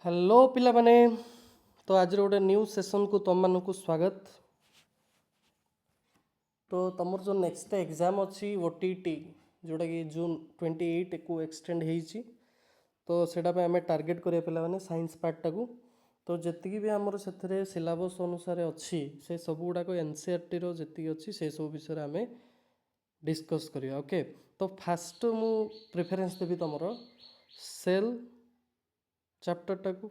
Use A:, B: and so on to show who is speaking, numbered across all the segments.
A: Hello पिला माने तो आज गोटे न्यू सेशन को तुम मानक स्वागत। तो तुमर जो नेक्स्ट एग्जाम अच्छी ओटीटी जोटा कि जून 28 को एक्सटेंड होती तो सेटा पे हमें टार्गेट करिया पिला माने साइंस पार्टा को। तो जति भी आमर से सिलेबस अनुसार अच्छी से सब गुड़ाक एनसीईआरटी रो जति अच्छी से सब विषय आम डिस्कस करिया। ओके तो फास्ट मु प्रेफरेंस देवी तुमर सेल चैप्टरटा को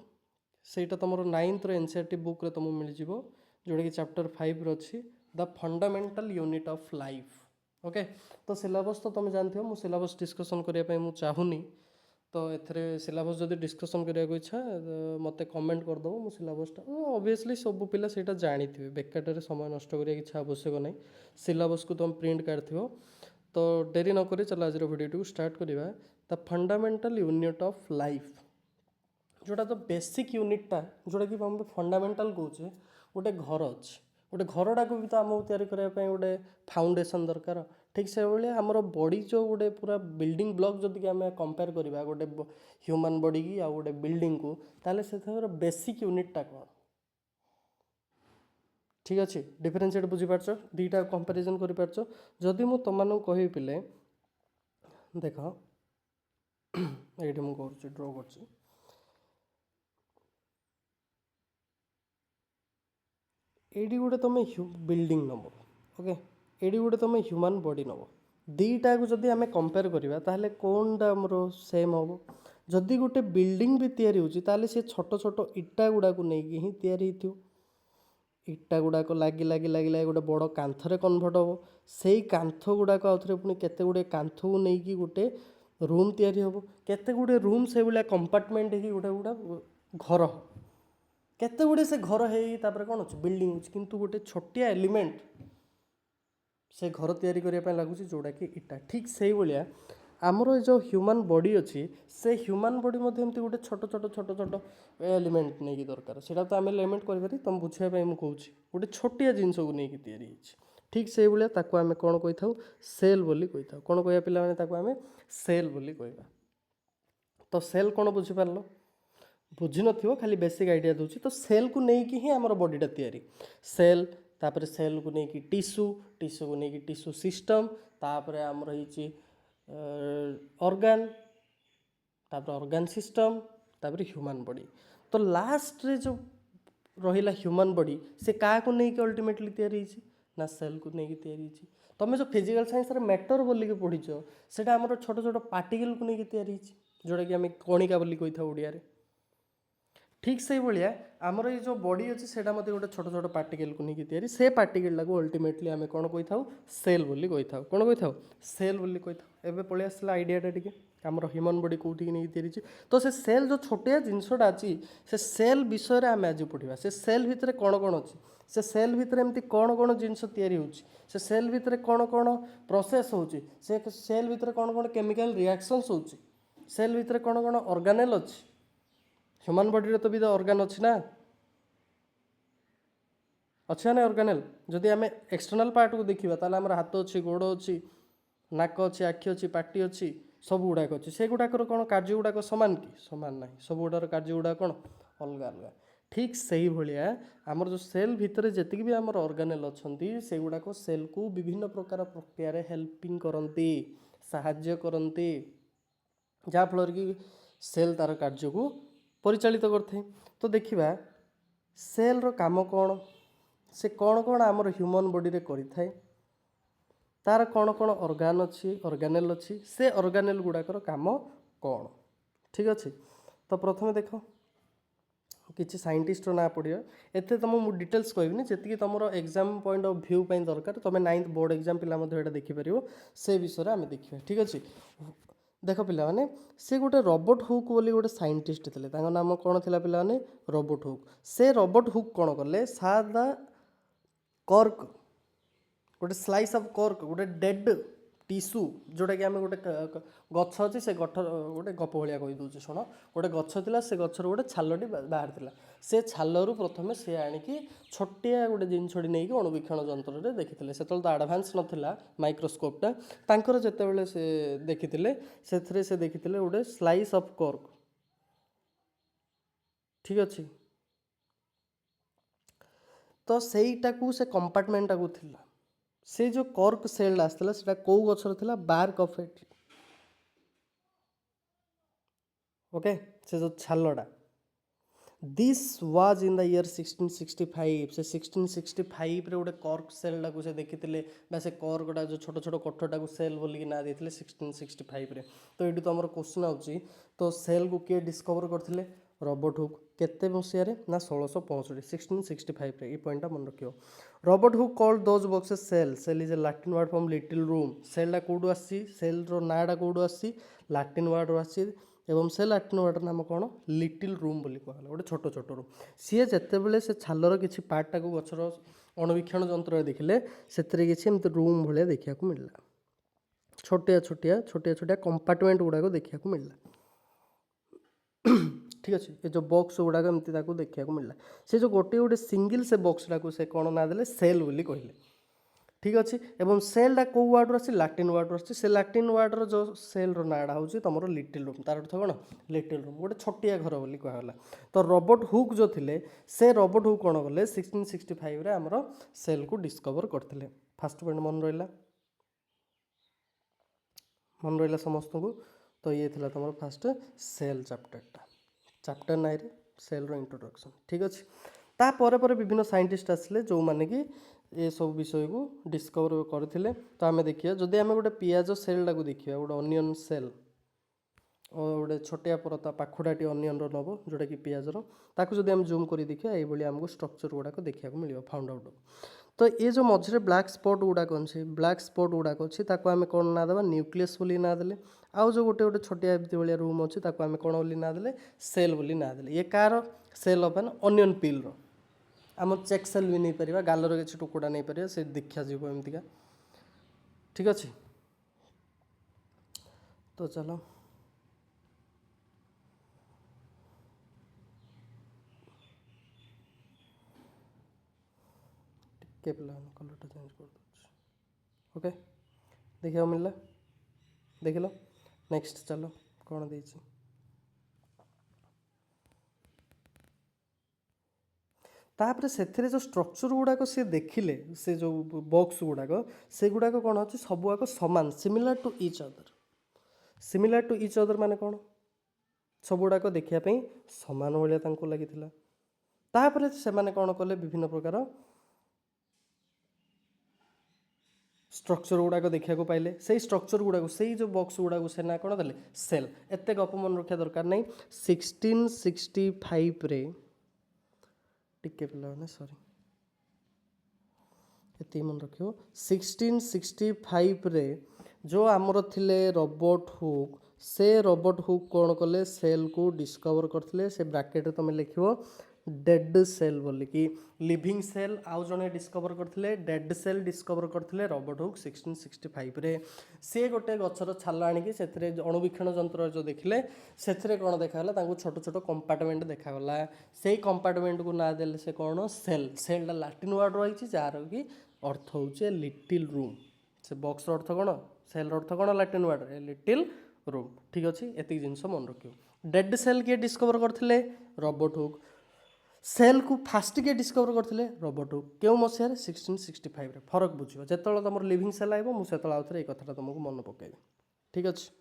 A: ସେଇଟା ତୁମର 9th ଏନसीईआରटी ବୁକ୍ରେ ତୁମକୁ ମିଳିଯିବ ଯେଉଁଟାକି ଚାପ୍ଟର 5 ଅଛି the fundamental unit of life. Okay ତ ସିଲାବସ୍ ତ ତୁମେ ଜାଣିଥିବ, ମୁଁ ସିଲାବସ୍ ଡିସ୍କସନ୍ କରିବା ପାଇଁ ମୁଁ ଚାହୁଁନି। ତ ଏଥିରେ ସିଲାବସ୍ ଯଦି ଡିସ୍କସନ୍ କରିବାକୁ ଇଚ୍ଛା ମୋତେ କମେଣ୍ଟ କରିଦେବ, ମୁଁ ସିଲାବସ୍ଟା ଅବଭିୟସ୍ଲି ସବୁ ପିଲା ସେଇଟା ଜାଣିଥିବେ, ବେକାରଟାରେ ସମୟ ନଷ୍ଟ କରିବା କିଛି ଆବଶ୍ୟକ ନାହିଁ। ସିଲାବସ୍କୁ ତୁମେ ପ୍ରିଣ୍ଟ କାଢ଼ିଥିବ। ତ ଡେରି ନକରି ଚାଲ ଆଜିର ଭିଡ଼ିଓଟିକୁ ଷ୍ଟାର୍ଟ କରିବା। The fundamental unit of life जोटा तो बेसिक यूनिटा जोटा कि आम फंडामेंटाल कौचे गोटे घर अच्छे गोटे घरटा को भी तो आमको तैयारी करने गोटे फाउंडेशन दरकार। ठीक से भाई आमर बॉडी जो गोटे पूरा बिल्डिंग ब्लॉक जदि आम कंपेयर करवा गोटे ह्यूमन बॉडी की आ गोटे बिल्डिंग को ताले से बेसिक यूनिटा कौन ठीक अच्छे डिफरेन्सीएट बुझीपार दुईटा कंपेरिजन कर जदि मु तुम कह पिले देख ये मुझे ड्र कर एडी गोटे तुम बिल्डिंग नब ओके एडी गोटे तुम ह्यूमन बॉडी नब दीटा को जदि आम कंपेयर करवा ताहले कौनटा आमर सेम हम जदि गोटे बिल्डिंग भी तैयारी होची ताहले से छोट छोट इटा गुड़ा को लेकिन ही तैयारी हो इटा गुड़ाक लगी लगी लगी लगी गोटे बड़ कांथरे कन्भर्ट हम से कांथ गुड़ाक आउे पुणी केते गुड़े कांथ को लेकिन गोटे रूम तैयारी हम केते गुड़े रूम से भाया कंपार्टमेंट ही गोटे गुड़ा घर केते गुड़े से घर है कौन अच्छे बिल्डिंग अच्छे किंतु गोटे छोटिया एलिमेंट से घर तैयारी करने लगुच जोड़ा कि इटा ठीक से भाया आमर जो ह्यूमन बॉडी अच्छी से ह्यूमन बॉडी एमती गोटे छोट छोट छोट छोट एलिमेंट नहीं दरकार से तो आम एलिमेंट कर तुम बुझाई मुझे कौच गोटे छोटिया जिनस को लेकिन तैयारी ठीक से भाया आम कौन कही था सेल बोली कही था कौन कह पे आम सेल बोली कहवा। तो सेल कौन बुझीपार बुझी न खाली बेसिक आइडिया दूसरी तो सेल को लेकिन ही आमर बॉडीटा तैयारी सेल तापर सेल को लेकिन टिश्यू टिश्यू को लेकिन टिश्यू सिस्टम तापर आमर ऑर्गन तापर ऑर्गन सिस्टम तापर ह्यूमन बॉडी। तो लास्ट रे जो रहिला ह्यूमन बॉडी से क्या को लेकिन अल्टीमेटली तैयारी ना सेल को लेकिन तैयारी तुम जो फिजिकल साइंस रे मैटर बोलिक पढ़ीच से आमर छोट छोट पार्टिकल को लेकिन तैयारी जोटा कि आम कणिका बोली कही था ओडिया रे। ठीक से भाया आमर ये जो बॉडी अच्छी से गोटे छोट छोट पार्टिकल को लेकिन तैयारी से पार्टिकल को अल्टीमेटली आम कौन कही था सेल बोली कही था कौन कही था सेल बोली कही था। एवं पलि आसला आइडियाटा टी आमर ह्यूमन बॉडी कौटी नहीं तैयारी तो से सेल जो छोटिया जिनसटा अच्छी से सेल विषय आम आज पढ़ा से सेल भितर कौन कौन अच्छी से सेल भितर एमती कौन कौन जिनस तैयारी होची से सेल भितर कौन कौन प्रोसेस होची से सेल भितर कौन कौन केमिकल रिएक्शंस होची सेल भितर कौन कौन ऑर्गेनेल अच्छी ह्यूमन बॉडी तो भी तो ऑर्गन अच्छी ना अच्छा ना ऑर्गेनेल जदि आम एक्सटर्नाल पार्ट को देखा ताल आम हाथ अच्छी गोड़ अच्छी नाक अच्छी आखि अच्छी पार्टी अच्छी सब गुड़ाक अच्छी से गुड़ाकर कौन कार्य गुड़ाक सामान कि सामान ना सब गुड़ार कार्य गुड़ा कौन अलग अलग। ठीक से ही भाया आमर जो सेल भितर जी भी आमर ऑर्गेनेल अच्छा से गुड़ाक सेल को विभिन्न प्रकार प्रक्रिया हेल्पिंग करती साहाय्य करती जहाँफल कि सेल तार कार्य को परिचालित करते। तो देखिए सेल रो काम कौन से कौन कौन आमर ह्यूमन बॉडी रे करिथाए तार कौन कौन ऑर्गन अच्छी ऑर्गेनेल अच्छी से ऑर्गेनेल गुड़ाकर काम कौन ठीक अच्छे। तो प्रथम देख किसी साइंटिस्ट ना पढ़िया एते तुम मु डिटेल्स कहबी जी तुम एग्जाम पॉइंट ऑफ व्यू दरकार तुम 9th बोर्ड एग्जाम पिला देखिपर से विषय आम देखा ठीक अच्छे। देख पे से गोटे रॉबर्ट हुक बोली गोटे साइंटिस्ट थे नाम कौन थी पे रॉबर्ट हुक से रॉबर्ट हुक कौन कले सादा कर्क गोटे स्लाइस ऑफ कर्क गोटे डेड टिश्यू जोटा कि आम गोटे गछ अच्छे से गठ गोटे गप भाया कही दूसरी शुण गोटे गछ था से गचर गोटे छालटी बाहर था से छालू प्रथम से आणिकी छोटिया गोटे जिनसटी नहीं अणुवीक्षण जंत्र देखी से तो आडभांस नाला माइक्रोस्कोपटा तांकर जितेबाला से देखी से देखी गोटे स्लाइस ऑफ कर्क ठीक अच्छे। तो सहीटा से कंपार्टमेंटा को थिला से जो कर्क सेल आसला सेटा को गछर थिला बार्क ऑफ इट। ओके से जो छालडा this was in the year 1665 से 1665 रे गोटे कर्क सेल को से देखी से कर्कटा जो छोट छोट कोठटा को सेल बोलिक ना देते 1665 रे। तो ये तो आम क्वेश्चन आउची तो सेल को किए डिस्कवर करते रॉबर्ट हुक केते मसीह ना 1665 1665 रे। ये पॉइंटा मन रखियो। Robert Hooke called those boxes cell. Cell is a Latin word from little room. सेलटा कौटू आसी सेल रो नाटा कौटू आसी लैटिन वर्ड आसी एवं से लैटिन वर्ड नाम कौन लिटिल रूम बोली कहला गोटे छोट छोट रूम। सी जितेबाला से छालर किसी पार्टा को गचर अणुवीक्षण जंत्र देखिले से किसी एमती रूम भाया देखा मिलला छोटिया छोटिया छोटिया छोटिया कंपार्टमेंट गुड़ाक देखा मिलला। ठीक अच्छे ये जो बॉक्स गुड़ाक एमती देखा मिलला से जो गोटे गोटे सिंगल से बॉक्सटा को से कौन ना देले सेल बोली कहले। ठीक अच्छे एवं सेलटा कौ वार्ड आसी लैटिन वार्ड आसी से लैटिन वार्डर जो सेल नाड़ा हूँ तुम लिटिल रूम तार अर्थ कौन लिटिल रूम गोटे छोटिया घर बोली कहला। तो रॉबर्ट हुक जो थे से रॉबर्ट हुक कौन कले 1665 रे आमर सेल को डिस्कवर करते। फास्ट पॉइंट मन रहा समस्त को। तो ये थी तुम फास्ट सेल चैप्टरटा चैप्टर 9 रे सेल रो इंट्रोडक्शन। ठीक अच्छे तापर विभिन्न साइंटिस्ट आसिले जो माने कि ये सब विषय को डिस्कवर करते। तो आम देखिए जदि आम गोटे पियाज सेलटा को देखिए गोटे अनियन सेल और गोटे छोटिया परता पाखुड़ाटी अनियन नब जोटा कि पियाजर ताकू जदि आम जूम कर देखिए ये आमको स्ट्रक्चर गुड़ाक देखा मिल फाउंड आउट। तो ये जो मझे ब्लैक स्पॉट गुड़ाक अच्छे ब्लैक स्पॉट गुड़ाक अच्छी आम कौन ना देवा न्यूक्लियस बोली ना देले। आउ जो गोटे गोटे छोटिया भाया रूम अच्छी आम कौन बोली ना देले सेल बोली ना देले। ये कार cell of an onion peel रो आम चेक सेल भी नहीं पार गालर किसी टुकड़ा नहीं पार से देखा जीव एमतीका। ठीक अच्छे तो चलो टे प्लान कलरटा चेंज कर दूँ। ओके देखा मिलला देख लो नेक्स्ट चलो कौन देछि तापर से जो स्ट्रक्चर गुड़ाक सी देखिले से जो बॉक्स गुड़ाक से गुड़ाक कौन अच्छे सबुआक सामान सिमिलर टू इच अदर माने कौन सब गुड़ाक देखापी सामान भाया लगी तापर से कौन कले विभिन्न प्रकार स्ट्रक्चर गुड़ाक देखा पाइले से स्ट्रक्चर गुड़ाक से जो बॉक्स गुड़ाक से ना कौन देले सेल। एत गप मन रखा दरकार नहीं 1665 रे टिके पे सॉरी ये मन रख 1665 रे जो आमर थिले रॉबर्ट हुक से रॉबर्ट हुक कौन कले सेल को डिस्कवर करते से ब्रैकेट तुम लिख डेड सेल बोली कि लिविंग सेल आउ जने डिस्कवर करते डेड सेल डिस्कवर करते रॉबर्ट हुक 1665 रे। से गोटे गचर छाल आनिकी से अणुवीक्षण जंत्र जो देखिले से कौन देखा छोट छोट कंपार्टमेंट देखागला से कंपार्टमेंट को ना देले से कौन सेल सेलटा लैटिन वर्ड रही जार कि अर्थ हूँ लिटिल रूम से बॉक्स अर्थ कौन सेल अर्थ कौन लैटिन वर्ड लिटिल रूम। ठीक अच्छे एतिक जिनस मन रखियो। डेड सेल किए डिस्कवर करते रॉबर्ट हुक सेल को फास्ट किए डिस्कवर करते रॉबर्ट हुक क्यों मसीह 1665 रे फरक बुझे जो तुम लिविंग सेल आए मुझे आउ थे कथा तुमको मन पकड़े। ठीक अच्छे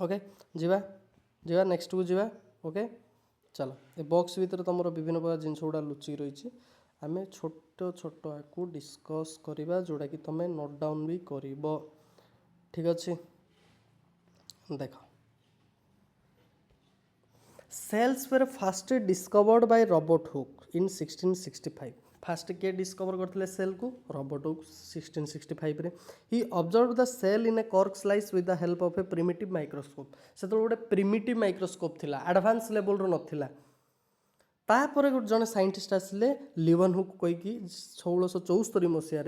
A: ओके जीवा जीवा नेक्स्ट को जीवा। ओके चलो ये बॉक्स भीतर तुम विभिन्न प्रकार जिन गुड़ा लुचि रही आम छोट छोट को डिस्कस करवा जोड़ा कि तुम नोट डाउन भी कर। ठीक अच्छे देख cells were first discovered by Robert Hooke in 1665। First किए डिस्कवर करते सेल को रॉबर्ट हुक 1665 रे। He observe the cell in a cork slice with the help of a primitive microscope से गोटे प्रिमिटिव माइक्रोस्कोप थिला एडवांस लेवल रो नथिला। तापर जड़े साइंटिस्ट आसिले लिवन हुक कहीकि 1674 मसीह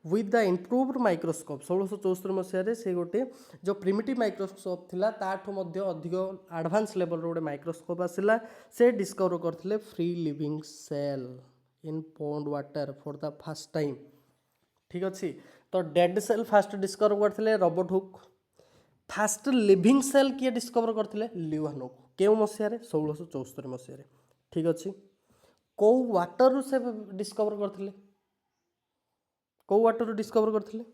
A: विथ द इम्प्रूव्ड माइक्रोस्कोप 1674 मसीह से गोटे जो प्रिमिटिव माइक्रोस्कोप थिला ताठू मध्य अधिक एडवांस लेवल गोटे माइक्रोस्कोप आसिला से डिस्कवर करथिले free living cell in pond water for the first time. ठीक अच्छे तो डेड सेल फास्ट डिस्कवर करथिले Robert Hooke first living cell किए डिस्कवर करथिले लिवन हुक क्यों मसीह 1674 मसीह। ठीक अच्छे कौ वाटर से डिस्कवर करथिले कौ वाटर डिस्कवर करथिले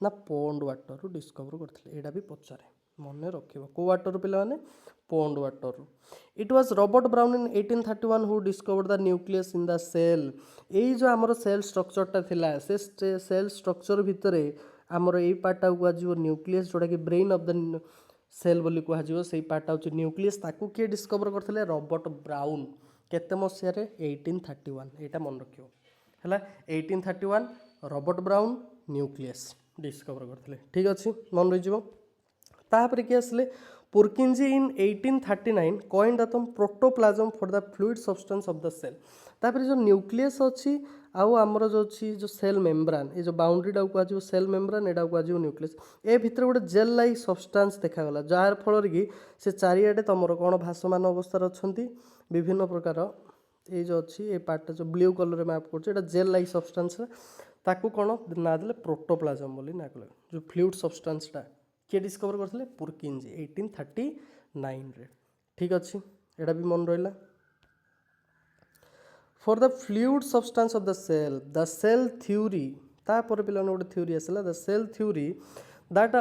A: ना पोंड वाटर डिस्कवर करथिले एटा भी पचारे मन रखिबो कौ वाटर पिला माने pond water it was Robert Brown in 1831 who discovered the nucleus in the cell एई जो हमर सेल स्ट्रक्चरटा थिला से सेल स्ट्रक्चर भितरे हमर एई पार्टा को आजिवो न्यूक्लियस जोटा कि ब्रेन ऑफ द सेल बोली कुहाଯିवो सेई पार्टा होची न्यूक्लियस ताकू किए डिस्कवर करथिले रॉबर्ट ब्राउन केते मसिया रे 1831 एटा मन रखियो हला 1831 रॉबर्ट ब्राउन न्यूक्लियस डिस्कवर करथिले ठीक अछि मन रहिजिवो तापर कि आसले Purkinje in 1839 coined the term protoplasm for the fluid substance of the cell तापर जो न्यूक्लियस अछि आउ आमर जो अछि जो सेल मेम्ब्रेन ए जो बाउंड्री डाउ को सेल मेम्ब्रेन एडा को न्यूक्लियस ए भितर गोटे जेल लाइक सब्सटेंस देखा गला जार फल कि से चारियाडे तमर कोन भासमान अवस्था अछंती विभिन्न प्रकार ये जो अच्छी ये पार्ट जो ब्लू कलर रे मैप करछ एटा जेल लाइक सब्सटेंस ताकू कोन ना देले प्रोटोप्लाज्म बोली ना कहले जो फ्लूइड सब्सटेंस टा के डिस्कवर करथिले पुरकिंजी 1839 रे ठीक अछि एटा भी मन रहिला for the fluid substance of the cell theory तापर पिलाने गोटे थ्योरी आसला the cell theory that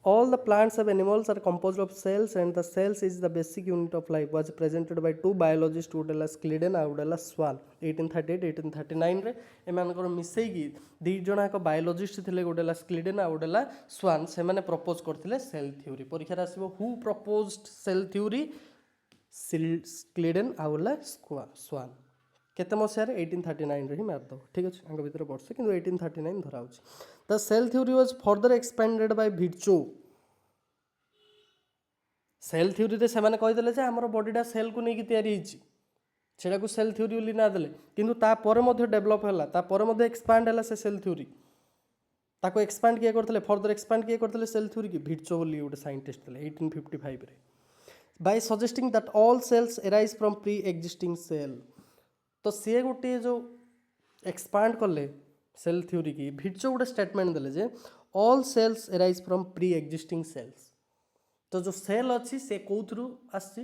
A: all the plants of animals are composed of cells and the cells is the basic unit of life was presented by two biologists Udella Scleden and Udella Swan 1838 1839 रे एमानकर मिसई की दी जणा एक biologist थिले Udella Scleden and Udella Swan से माने propose करथिले cell theory परीक्षा आसीबो who proposed cell theory Scleden and Udella Swan केते मसिया रे 1839 रे ही मार दो ठीक अछि अंग भीतर वर्ष किंतु 1839 धरा होछि the cell theory was further expanded by Virchow cell theory रे से माने कहि देले जे हमर बॉडीटा सेल को नेकी तयारी हिची सेडा को सेल थ्योरी बोली ना देले किंतु ता परे मध्ये डेवलप होला ता परे मध्ये एक्सपांड होला से सेल थ्योरी ताको एक्सपांड किए करथले फर्दर एक्सपांड किए करथले सेल थ्योरी की भिर्चो बोली गोटे साइंटिस्ट थिले 1855 रे by suggesting that all cells arise from pre existing cell तो सी गोटे जो एक्सपांड कले सेल थ्योरी की भिर्चो गोटे स्टेटमेंट देले जे all cells arise from pre existing cells तो जो सेल अच्छी से कौथरू आसी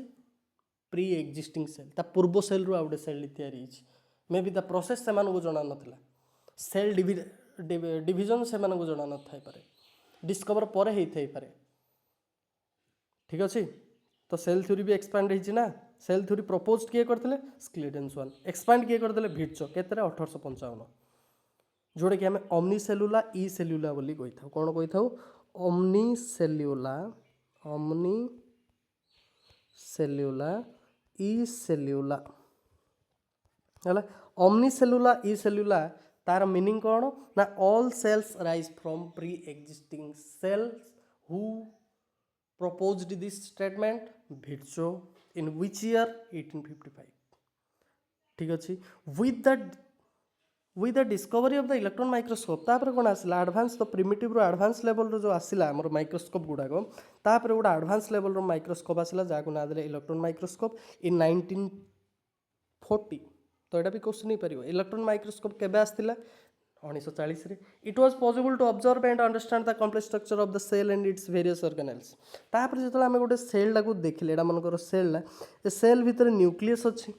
A: प्री एग्जिस्टिंग सेल ता पूर्व सेल रु आउटे सेल तैयारी मे बी द प्रोसेस से मानू जना नथिला सेल डिविजन से मानू जना न थाई पारे डिस्कवर पर हे थाई पारे ठीक अछि तो सेल थ्योरी भी एक्सपांड हिची ना सेल थ्योरी प्रपोज किए करथिले स्क्लेडन स्वान एक्सपांड किए करथिले भिर्चो केतरे 1855 जोड़े कि हमें ओमनी सेलुला ई सेलुला बोली कहि थाउ कोन कहि थाउ ओमनी सेलुला ई सेलुला हला ओमनी सेलुला ई सेलुला तार मीनिंग कौन ना all cells rise from pre existing cells who proposed this statement Virchow in which year 1855 ठीक अछि with the discovery of the electron microscope तापर कोन आसिला एडवांस तो प्रिमिटिव रो एडवांस लेवल रो जो आसिला हमर माइक्रोस्कोप गुडा को तापर गोटा एडवांस लेवल रो माइक्रोस्कोप आसिला जाको ना देले इलेक्ट्रॉन माइक्रोस्कोप इन 1940 तो एटा भी क्वेश्चन नहीं परियो इलेक्ट्रॉन माइक्रोस्कोप केबे आस्तिला 1940 रे it was possible to observe and understand the complex structure of the cell and its various organelles तापर जेतला हम गोटे सेल ला को देखिले एडा मनकर सेल ला ए सेल भीतर न्यूक्लियस अछि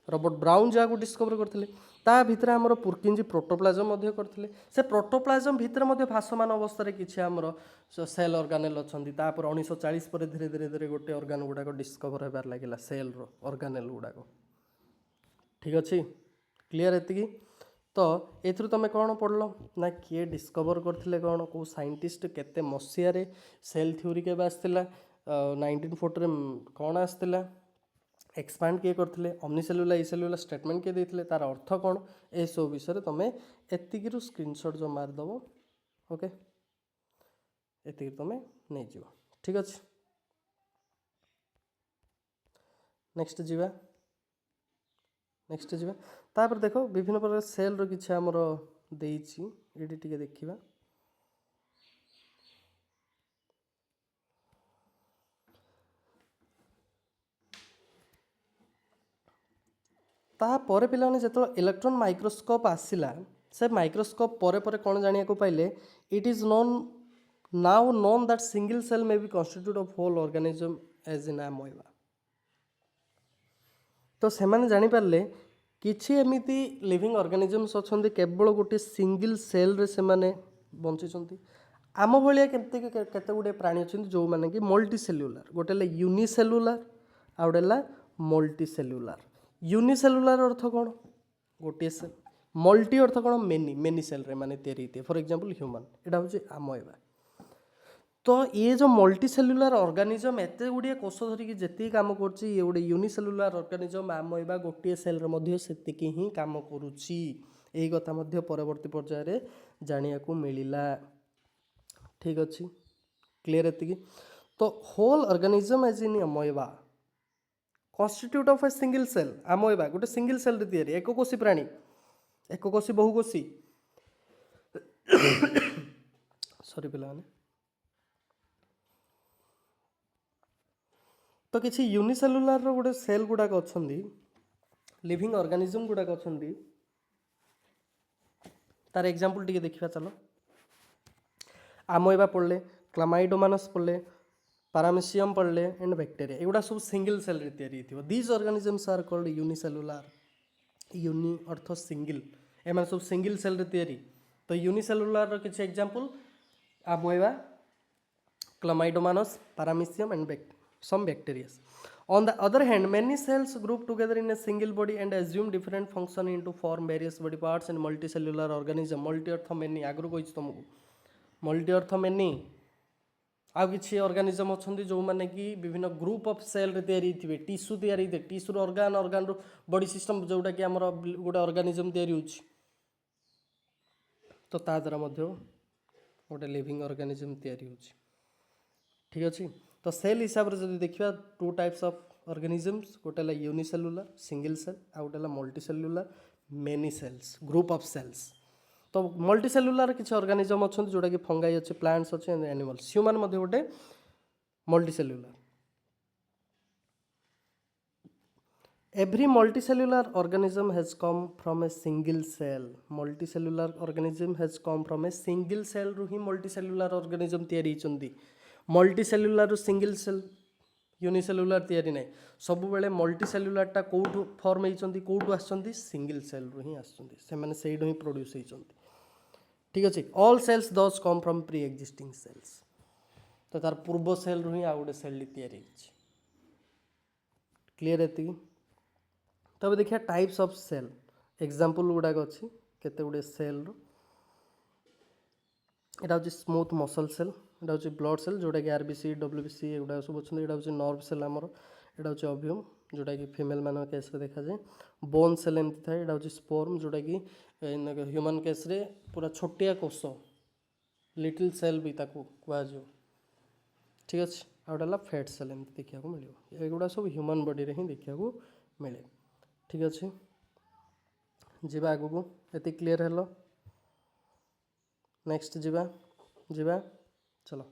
A: रॉबर्ट ब्राउन जा को डिस्कवर करथिले ता भीतर हमर पुरकिंजी प्रोटोप्लाज्म मध्ये करथिले से प्रोटोप्लाज्म भीतर मध्ये भासमान अवस्था रे किछि हमर सेल ऑर्गेनेल अछंती तापर 1940 पर धीरे धीरे धीरे गोटे ऑर्गन गुडा को डिस्कवर हेबार लागिला सेल रो ऑर्गेनेल गुडा को ठीक अछि क्लियर एतिकी तो एथरु तुम कौन पढ़ल ना किए डिस्कवर करथिले कौन को साइंटिस्ट केते मसिया रे सेल थ्योरी के आसला 1940 रे कौन आसला एक्सपांड किए करथिले ओमनी सेलुला ई सेलुला स्टेटमेंट के देथिले तार अर्थ कौन ए सब विषय तुम एतिकी रु स्क्रीनशॉट जो मार दबो ओके एतिकी तुम नहीं जीव ठीक अछि नेक्स्ट जीवा तापर देखो विभिन्न प्रकार सेल रो किछि हमर देइछि एडी टिके देखिबा ता परे पिलाने जेतो इलेक्ट्रॉन माइक्रोस्कोप आसिला से माइक्रोस्कोप परे परे कोन जानिया को पाइले it is now known that single cell may be constitute of whole organism as in amoeba तो सेमाने जानी पारले किछि एमिति लिविंग ऑर्गेनिजम्स अछन्ति केवल गोटे सिंगल सेल रे सेमाने बंचिछन्ति। आम भलिया केते गुडे प्राणी अछन्ति जो माने कि मल्टी सेल्युलर, गोटे ले यूनिसेल्युलर आ गोटे ला मल्टी सेल्युलर। यूनिसेल्युलर अर्थ कोन? गोटे सेल। मल्टी अर्थ कोन? मेनी, मेनी सेल रे माने तयारी हिते। फॉर एग्जांपल ह्यूमन, एटा होची आमोएबा। तो ये जो मल्टी सेल्युलर ऑर्गेनिज्म एते गुड़िए कोष धरिकी जेतिकी काम करुच्ची, ये गोटे यूनिसेल्युलर ऑर्गेनिज्म आमोएबा गोटे सेल रे मध्य सेतिकी ही काम करुच्ची। एही कथा मध्य परवर्ती पर्याय रे जानिया को मिलिला। ठीक अच्छी, क्लियर एतिकी। तो whole organism as in amoeba constitute of a single cell. Amoeba गोटे सिंगल सेल रे तयारी, एक कोषी प्राणी, एक कोषी बहुकोषी। सॉरी पिलाने। तो किसी यूनिसेल्युलर रो गोटे सेल गुड़ाक अच्छी, लिविंग ऑर्गेनिज्म गुड़ाक अच्छी। तार एग्जांपल टिके देखिबा चलो। आमोएबा पढ़ले, क्लामाइडोमानस पढ़ले, पारामेसियम पढ़ले एंड बैक्टीरिया, एगुड़ा सब सिंगल सेल रे तयारी हिथिबो। These organisms are called unicellular. Uni अर्थ सिंगल, एमान सब सिंगल सेल रे तयारी। तो यूनिसेल्युलर रो किछि example आमोएबा, क्लामाइडोमानस, paramecium and some bacteria. On the other hand, many cells group together in a single body and assume different function into form various body parts and multicellular organism. Multi earth many, आगु कहि तुमको multi अर्थ many। आउ किछि organism अछन्ति जो माने कि विभिन्न group of cell रे तयारी थिबे, टिश्यू तयारी हिते, टिश्यू ऑर्गन, ऑर्गन रो बॉडी सिस्टम जोटा कि हमर गोटे ऑर्गेनिज्म तयारी होछि। तो ता द्वारा मध्य गोटे लिविंग ऑर्गेनिज्म तयारी होछि। ठीक अच्छे। तो सेल हिसाब से जब देखा टू टाइप्स ऑफ ऑर्गेनिजम्स, गोटे ला यूनिसेल्युलर सिंगल सेल, आ गोटे ला multicellular many cells, group of cells. तो मल्टी सेल्युलर किसी ऑर्गेनिजम अच्छा जोटा कि फंगाई अच्छे, प्लांट्स अच्छे एंड एनिमल्स। ह्यूमन मध्य गोटे multicellular. Every multicellular organism has come from a single cell. Multicellular organism has come from a single cell रु ही मल्टीसेल्युलर ऑर्गेनिज्म तैयारी होती। मल्टीसेल्युलर रु सिंगल सेल यूनिसेल्युलर तैयारी नहीं। सब बेले मल्टीसेल्युलरटा कौटू फॉर्म होती, कौटू आसछन्ति, सिंगल सेल रु ही आसछन्ति, से माने सेइडो ही प्रोड्यूस होइछन्ति। ठीक अच्छे। All cells thus come from pre existing cells. तो तार पूर्व सेल रु ही आ गोटे सेल तैयारी होइछि। क्लियर एति। तब देखिए टाइप्स ऑफ सेल, एग्जांपल गुड़ाक अच्छी केते गुड़े सेल रो। एटा होची स्मूथ मसल सेल, एटा होची ब्लड सेल जोटा कि आरबीसी, डब्ल्यूबीसी एगुड़ा सब अच्छे। एटा होची नर्व सेल आमर, एटा होची ओव्यूम जोटा कि फीमेल मान केस रे देखा जाए। बोन सेल एमती थाए, एटा होची स्पर्म जोटा कि ह्यूमन केस रे पूरा छोटिया कोष, लिटिल सेल भी ताकू कुआ जो। ठीक अच्छे। आउटाला फैट सेल एमती देखा को मिलियो। एगुड़ा सब ह्यूमन बॉडी रे ही देखा को मिले। ठीक अच्छे। जीवा आगु को एति क्लियर हेलो। नेक्स्ट जीवा जीवा चलो।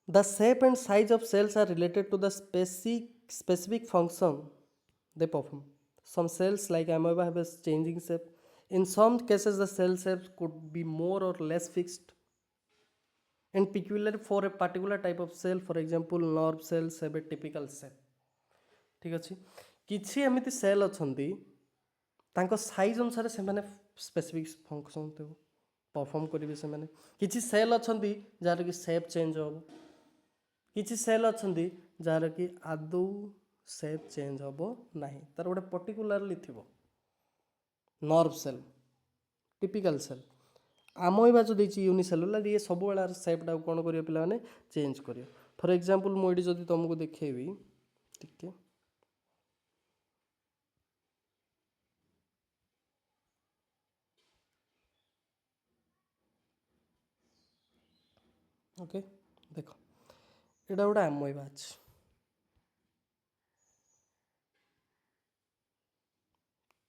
A: The shape and size of cells are related to the specific function they perform. Some cells like amoeba have a changing shape. In some cases, the cell shape could be more or less fixed and peculiar for a particular type of cell. For example, nerve cells have a typical shape. ठीक अच्छे। किछि एमिति cell अछन्ति तांको size अनुसार से माने specific function तो perform करिवे से माने। किछि सेल अछन्ति जार कि शेप चेंज हो, किछि सेल अछन्ति जार कि आदौ शेप चेंज होबो नाही, तार गोटे पर्टिकुलरली थिबो। Nerve cell typical cell, amoeba जो देछि यूनिसेल्युलर, ये सब बेला शेपटा कोन करियो पिला माने चेंज करियो। फॉर एग्जांपल मु एडी जदि तुमको देखैबी ठीक है। ओके देखो एटा गोटे आमोइबा अछि।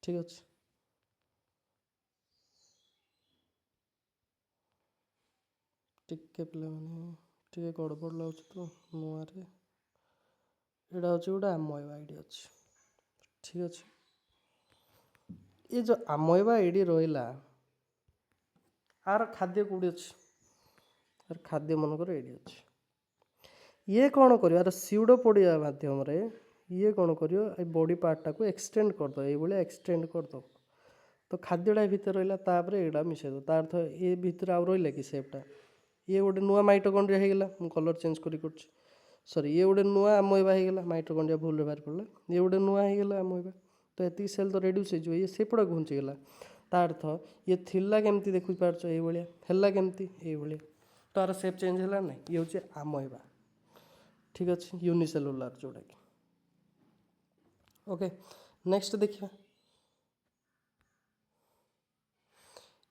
A: ठीक अच्छे। टिके पिलाने टिके गड़बड़ लाଗୁଛି ତ ନୂଆରେ ଏଇଟା ହେଉଛି ଗୋଟେ ଆମଏବା ଆଇଡି ଅଛି ଠିକ୍ ଅଛି। ये जो ଆମଏବା ଆଇଡି ରହିଲା आर खाद्य कौटी अच्छी आर खाद्य मनकर एडी अच्छी ये कौन कर सीउडो पढ़िया माध्यम ये कौन कर बॉडी पार्टा को एक्सटेंड करद ये एक्सटेंड करद तो खाद्यटा भितर रहा तापर एटा मिसेद तार अर्थ ये भितर आउ रहा कि सेपटा ये गोटे नुआ माइटोकॉन्ड्रिया होगला मु कलर चेंज कर सॉरी ये गोटे नुआ ଆମଏବା होगला माइटोकॉन्ड्रिया भूल बाहर पड़ा ये गोटे नुआ होगला ଆମଏବା तो ये सेल तो रेड्यूस हो ये सेपटा घुंचीगला तार अर्थ ये थिला केमती देखु पार्छ ये भलिया हैला केमती ये भलिया तार सेप चेंज है ना ये हूँ ଆମଏବା ठीक अच्छे यूनिसेलुलर जोड़ा कि ओके नेक्स्ट देखिए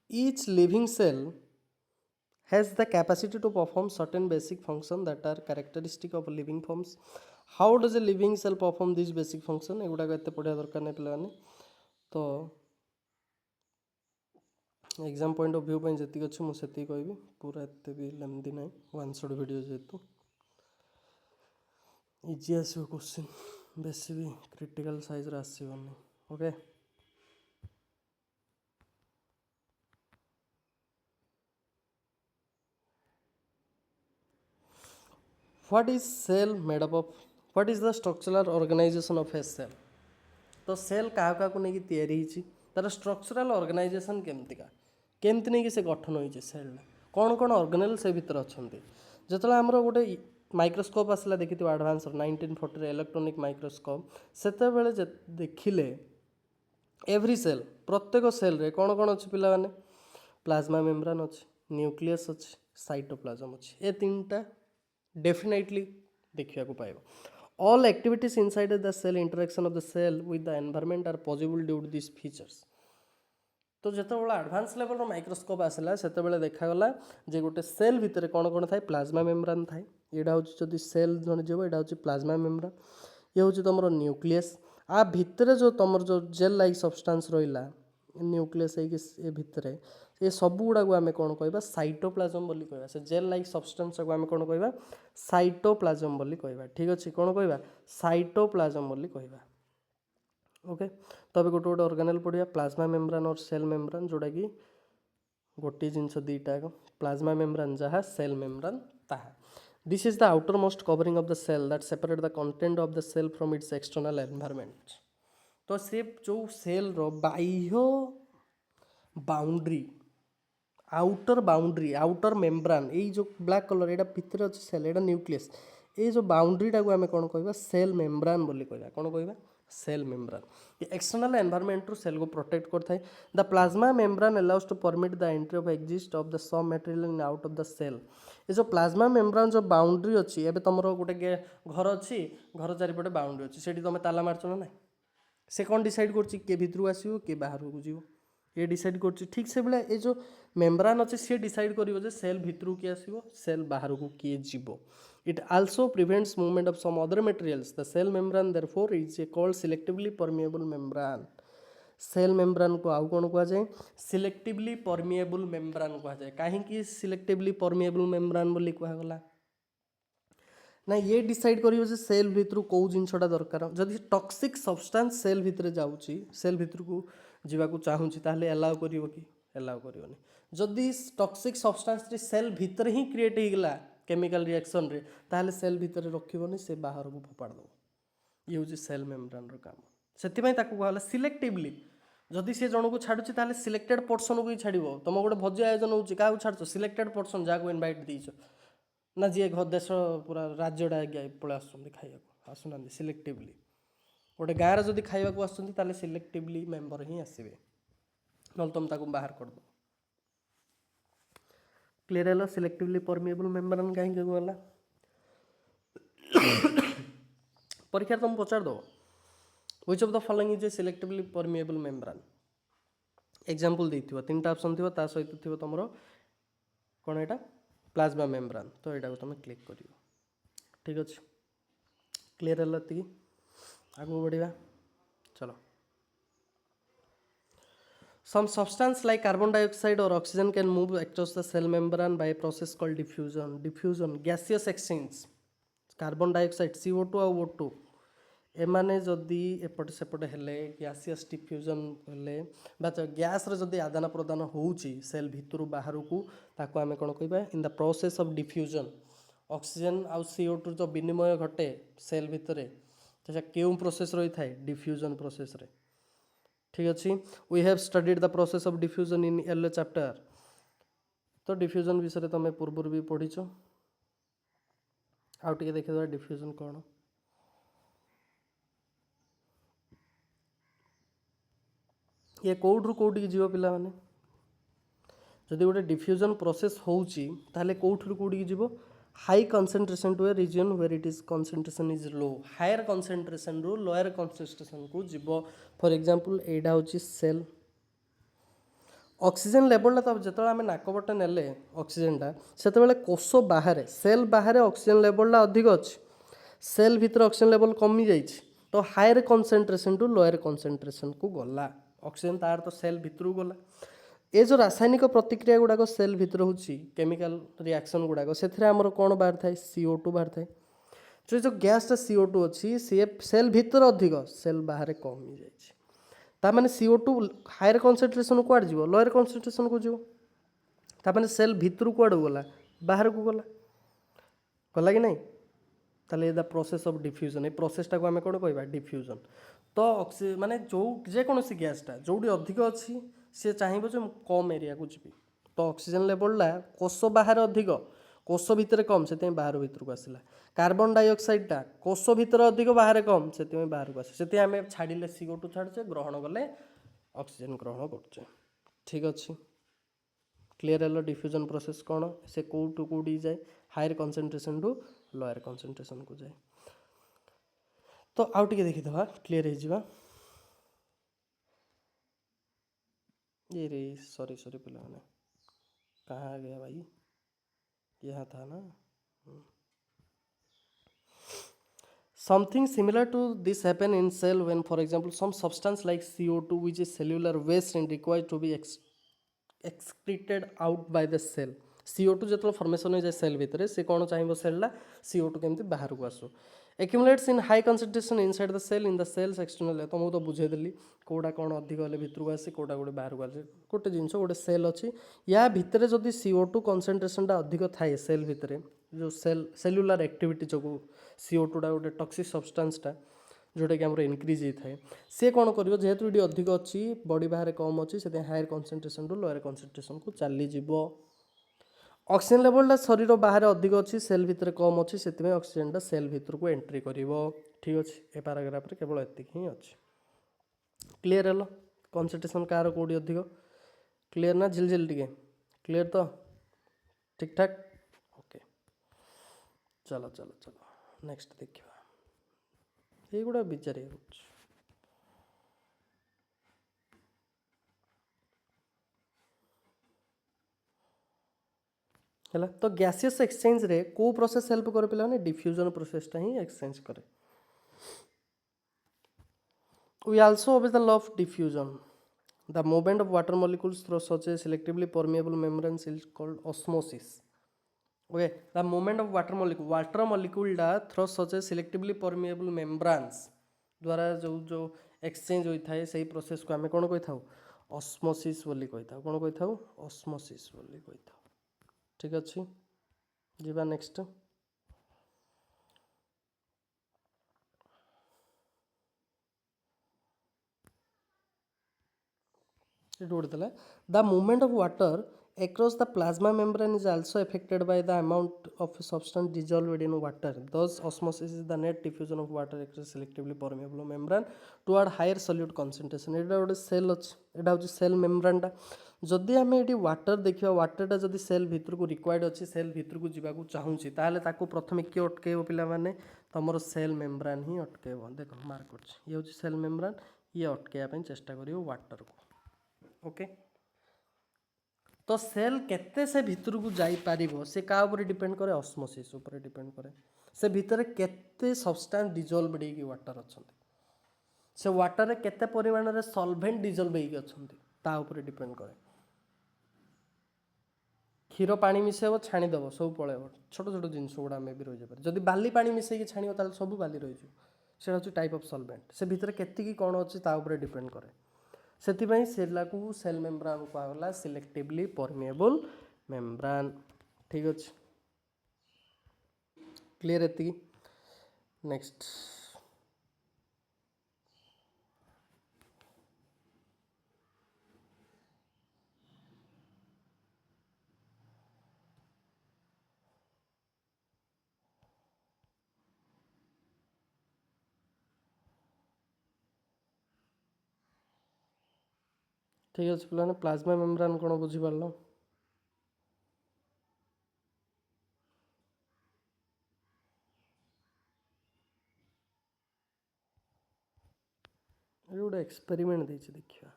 A: each living cell has the capacity to perform certain basic functions that are characteristic of living forms. How does a living cell perform this basic function एगुड़ा एत पढ़ा दरकार नहीं पे तो एग्जाम पॉइंट ऑफ व्यू पर जी अच्छे मुझे कहबी पूरा एत भी लेंदी ना वन शॉट वीडियो जेहेतु इजी आसो क्वेश्चन बेसी भी क्रिटिकल साइज आसबनी okay what is cell made up of what is the structural organization of a cell तो सेल क्या क्या नहीं तैयारी तार स्ट्रक्चरल ऑर्गेनाइजेशन केमतिका केमती नहीं कि से गठन होइए सेल कौन कौन ऑर्गेनेल से भीतर अच्छा जो आमर गोटे माइक्रोस्कोप आसला देखी एडवांस 1940 इलेक्ट्रॉनिक माइक्रोस्कोप से देखिले एवरी सेल प्रत्येक सेल रे कौन कौन अच्छी पिला माने प्लाज्मा मेम्ब्रेन अच्छी न्यूक्लियस अच्छी साइटोप्लाज्म अच्छी ए तीनटा डेफिनेटली देखा पाइब all activities inside the cell interaction of the cell with the environment are possible due to this features तो जिते एडवांस लेवल माइक्रोस्कोप आसला से देखागला जे गोटे सेल भितर कौन कौन थाए प्लाज्मा मेम्ब्रेन थाए यहाँ हूँ जब सेल जन जीव यहाँ हूँ प्लाज्मा मेम्ब्रेन ये हूँ तुम न्यूक्लियस आ भितर जो तुम जो जेल लाइक सब्सटेंस रहा न्यूक्लियस है भितर ये सब गुड़ा को आम कौन कह साइटोप्लाज्म बोली कहवा से जेल लाइक सब्सटेंस को आम कौन कह साइटोप्लाज्म बोली कहवा ठीक अच्छे कौन कह साइटोप्लाज्म बोली कहवा ओके तो अभी गोटे गोटे ऑर्गेनेल पढ़िया प्लाज्मा मेम्ब्रेन और सेल मेम्ब्रेन जोड़ा कि गोटे जिनस दीटा प्लाज्मा मेम्ब्रेन जहाँ सेल मेम्ब्रेन ताहा this is the outermost covering of the cell that separate the content of the cell from its external environment तो से जो सेल रो बाह्य बाउंड्री आउटर मेम्ब्रेन ये जो ब्लैक कलर यहाँ भितर अच्छे सेल यहाँ न्यूक्लियस ये जो बाउंड्रीटा को आम कौन कह सेल मेम्ब्रेन बोली कहवा कौन कह सेल मेम्ब्रेन ये एक्सटर्नल एनवायरनमेंट रू सेल को प्रोटेक्ट करता है the plasma membrane allows to permit the entry of exit of the some material in out of the cell ये जो प्लाज्मा मेम्ब्रेन जो बाउंड्री अच्छी एवं तुम गोटे घर अच्छी घर चारिपटे बाउंड्री अच्छी से तुम ताला मार्च ना ना से कौन डिसाइड कर भीतर आसो किए बाहर को जीव ये डिसाइड कर ठीक से भाई ये जो मेम्ब्रेन अच्छे सी डिसाइड कर सेल भितर किए आसो सेल बाहर को किए जीव it also prevents movement of some other materials the cell membrane therefore is a called selectively permeable membrane cell membrane को आउ कौन कह जाए सिलेक्टिवली परमिएबल मेम्ब्रेन कह जाए कहीं सिलेक्टिवली परमिएबल मेम्ब्रेन बोली कहगला ना ये डिसाइड करियो जे सेल भितर कौ जिनसटा दरकार जदि टॉक्सिक सब्सटेंस सेल भितर जाउची सेल भितर को जीवाकू चाहूँगी ताहले एलाउ करियो कि एलाउ करियोनी जदि टॉक्सिक सब्सटेंस रे सेल भितर ही क्रिएट होगला केमिकल रिएक्शन रे ताहले सेल भितर रखिबोनी से बाहर को फोपाड़ दो ये हूँ सेल मेम्ब्रेन रो काम से कहला सिलेक्टिवली जदि से जन को छाड़ुची ताहले सिलेक्टेड पर्सन को ही छाड़ो तुम गोटे भोजी आयोजन होची क्या छाड़ सिलेक्टेड पर्सन जहाँ इनवाइट देछ ना जी घर देश पूरा राज्यटा आज्ञा पलि आसुना सिलेक्टिवली गोटे गाँव जदि खाइबा आसुँच सिलेक्टिवली मेम्बर ही आसवे ना तुम ताको बाहर कर दो क्लियर है सिलेक्टिवली परमिएबल मेम्ब्रेन कहीं गला परीक्षा तुम पचार दो which of the following is a selectively permeable membrane example देथिबो तीनटा ऑप्शन थिबो ता सहित थिबो तुमरो कोन एटा प्लाज्मा मेम्ब्रेन तो यहाँ तुम क्लिक कर ठीक अच्छे क्लियर है ये आगू बढ़िया चलो Some substance like carbon dioxide or oxygen can move across the cell membrane by a process called diffusion. Diffusion, gaseous exchange. Carbon dioxide, CO2 ଆଉ O2 एमाने जदि एपटे सेपटे हेले गैसियस डिफ्यूजन हेले बा गैस रे जदि आदान प्रदान होउची सेल भितरु बाहर को ताको आमे कोन कहबा इन the process of diffusion oxygen आउ CO2 जो विनिमय घटे सेल भितरे तो केउ प्रोसेस रही थाए डिफ्यूजन प्रोसेस रे ठीक अच्छे we have studied the process of diffusion in yellow chapter तो डिफ्यूजन विषय तुम पूर्व भी पढ़ीच आउ टिके देखिए डिफ्यूजन कौन ये कौटू कौटी जीव पिला माने जदि गोटे डिफ्यूजन प्रोसेस होउची ताले कौटू कौटी जीव high concentration to a region where it is concentration is low higher concentration रु लोअर कंसंट्रेशन को जीव फॉर एग्जांपल एडा होची सेल ऑक्सीजन लेवल तो जो आम नाकपटे नेले ऑक्सीजनटा से कोष बाहर सेल बाहर ऑक्सीजन लेवल अधिक अच्छी सेल भीतर ऑक्सीजन लेवल कमी जाइए तो higher concentration to lower concentration को गला ऑक्सीजन तार तो सेल भीतर गला ये जो रासायनिक प्रतिक्रिया गुड़ाक सेल भीतर होची केमिकल रिएक्शन गुड़ाक से कौन बाहर थाए CO2 बाहर थाए जो गैसटा CO2 अच्छी सी सेल भीतर अधिक सेल बाहर कमी जाइए तार CO2 हायर कंसंट्रेशन कुआड़ जीव लोअर कंसंट्रेशन को जीव तार सेल भीतर कुआड़ गला बाहर को गला गला कि नहीं ताले द प्रोसेस ऑफ डिफ्यूजन ये प्रोसेसटा को आम कौन कहवा डिफ्यूजन तो ऑक्सीजन माने जो जेकोसी गैसटा जोटी अधिक अच्छी सी चाहिए जो कम एरिया को जी तो ऑक्सीजन लेवलटा कोष बाहर अधिक कोष भितर कम से बाहर भीतर को आसला कार्बन डाइऑक्साइडटा कोष भितर अधिक बाहर कम से बाहर को आसे से आम छाड़े CO2 छाड़े ग्रहण कले ऑक्सीजन ग्रहण कर ठीक अच्छे क्लीयर है डिफ्यूजन प्रोसेस कौन से कौटू कौटी जाए higher concentration to lower concentration को जाए तो आउ टिके देखिदवा क्लीयर हो ये रे सॉरी सॉरी पिला मैंने कहाँ आ गया भाई यहाँ था ना something similar to this happen in cell when for example some substance like CO2 which is cellular waste and required to be excreted out by the cell CO2 जो फॉर्मेशन हो जाए सेल भितर से कौन चाहिए सेलटा CO2 केमती बाहर को आसो accumulates in high concentration inside the cell in the cells external तो मुझे तो बुझेदेली कौटा कौन अधिक हेल्ले भितर को आसे कौटा गोटे बाहर को आसे गोटे जिनस गोटे सेल अच्छी या भितर जदि CO2 कंसंट्रेशनटा अधिक थाए सेल भितर जो सेलुलर एक्टिविटी जो CO2 गोटे टॉक्सिक सब्सटेंसटा जोटा कि आमर इनक्रीज होता है सी कौन कर जेहेतु ये अधिक अच्छी बॉडी बाहर कम अच्छी से higher concentration to lower concentration को चलीज ऑक्सीजन लेवलटा शरीर बाहर अधिक अच्छी सेल भितर कम अच्छी से ऑक्सीजनटा सेल भितर को एंट्री कर ठीक अच्छे ए पैराग्राफ रे केवल एतिक ही अच्छी क्लीयर है कंसंट्रेशन कार कौटी अधिक क्लीयर ना झिलझिल टिके क्लीयर तो ठीक ठाक ओके चलो चलो चलो नेक्स्ट देखिए ये गुड़ा विचार है तो गैसियस एक्सचेंज रे को प्रोसेस हेल्प करे पे डिफ्यूजन प्रोसेसटा ही एक्सचेंज करे we also obey the law of diffusion the movement of water molecules through such a selectively permeable membranes is called osmosis okay the movement of water मॉलिक्यूलटा through such a selectively permeable membranes द्वारा जो जो exchange होता है सही process को आम कौन कही था ऑस्मोसिस बोली कही था कौन कही था ऑस्मोसिस बोली कही था ठीक अच्छे जीवा next the movement of water across the plasma membrane is also affected by the amount of substance dissolved in water. Thus, osmosis is the net diffusion of water across selectively permeable membrane toward higher solute concentration. एटा गोटे cell अच्छे एटा हूँ cell membrane टा जदि आम ये water देखा वाटरटा जदि cell भितर को रिक्वायर्ड अच्छी सेल भितर को जावाक चाहूँगी ताहले ताको प्रथम किए अटकेब पिला माने तुमर सेल मेम्ब्रेन ही अटकेब देख मार्क कर ये हूँ सेल मेम्ब्रेन ये अटकेवाई चेष्टा कर वाटर को ओके तो सेल केते से भितर को जाई पारिबो से का ऊपर डिपेंड करे ऑस्मोसिस ऊपर डिपेंड करे से भितर केते सब्सटेंस डिजॉल्व होई वाटर अछंती से वाटर रे केते परिमाण रे सॉल्वेंट डिजॉल्व होई अछंती ता ऊपर डिपेंड करे। क्षीर पानी मिसेब छाणीदेव सब पलैब छोट छोट जिनस गुड़ा मे भी रही जदि बाली पानी मिसेक छाण ताल सब बाली रही से हूँ टाइप ऑफ सॉल्वेंट से भितर केतिकी कौन अच्छी डिपेंड करे से सेल मेम्ब्रान कहला सिलेक्टिवली परमिएबल मेम्ब्रान। ठीक अच्छे क्लीयर एति नेक्स्ट ठीक अच्छे पे प्लाज्मा मेम्ब्रान कौन बुझीपार गोटे एक्सपेरिमेंट देछि देखिया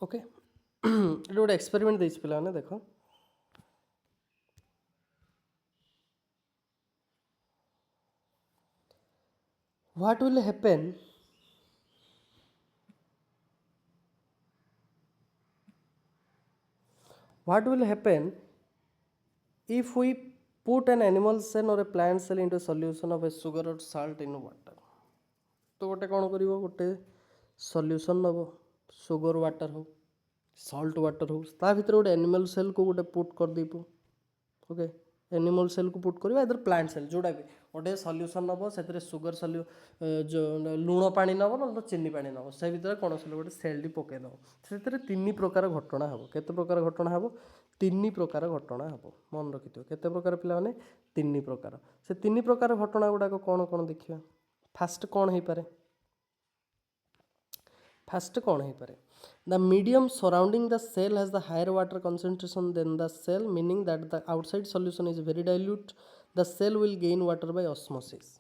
A: ओके ये गोटे एक्सपेरिमेंट देछि पिला ने देखो what will happen what will happen if we put an animal cell or a plant cell into a solution of a sugar or salt in water। तो गोटे कौन कर गोटे सल्यूशन नब सुगर वाटर हो सल्ट वाटर हो ता भीतर गोटे एनिमल सेल को गोटे पुट कर देबो ओके एनिमल सेल को पुट करवा इधर प्लांट सेल जोड़ा भी गोटे सल्यूशन नब से सुगर सल्यू जो लुण पानी नब ना चीनी पानी नब से भीतर कौन से गोटे सेल पकईदेव से तीन प्रकार घटना हम केते प्रकार घटना हम तीन प्रकार घटना हम मन रखि केते प्रकार पिला माने तीन प्रकार से तीन प्रकार घटना गुड़ाक कौन कौन देखिए फास्ट कौन हो पारे फास्ट कौन हो पारे the medium surrounding the cell has the higher water concentration then the cell meaning that the outside solution is very dilute the cell will gain water by osmosis.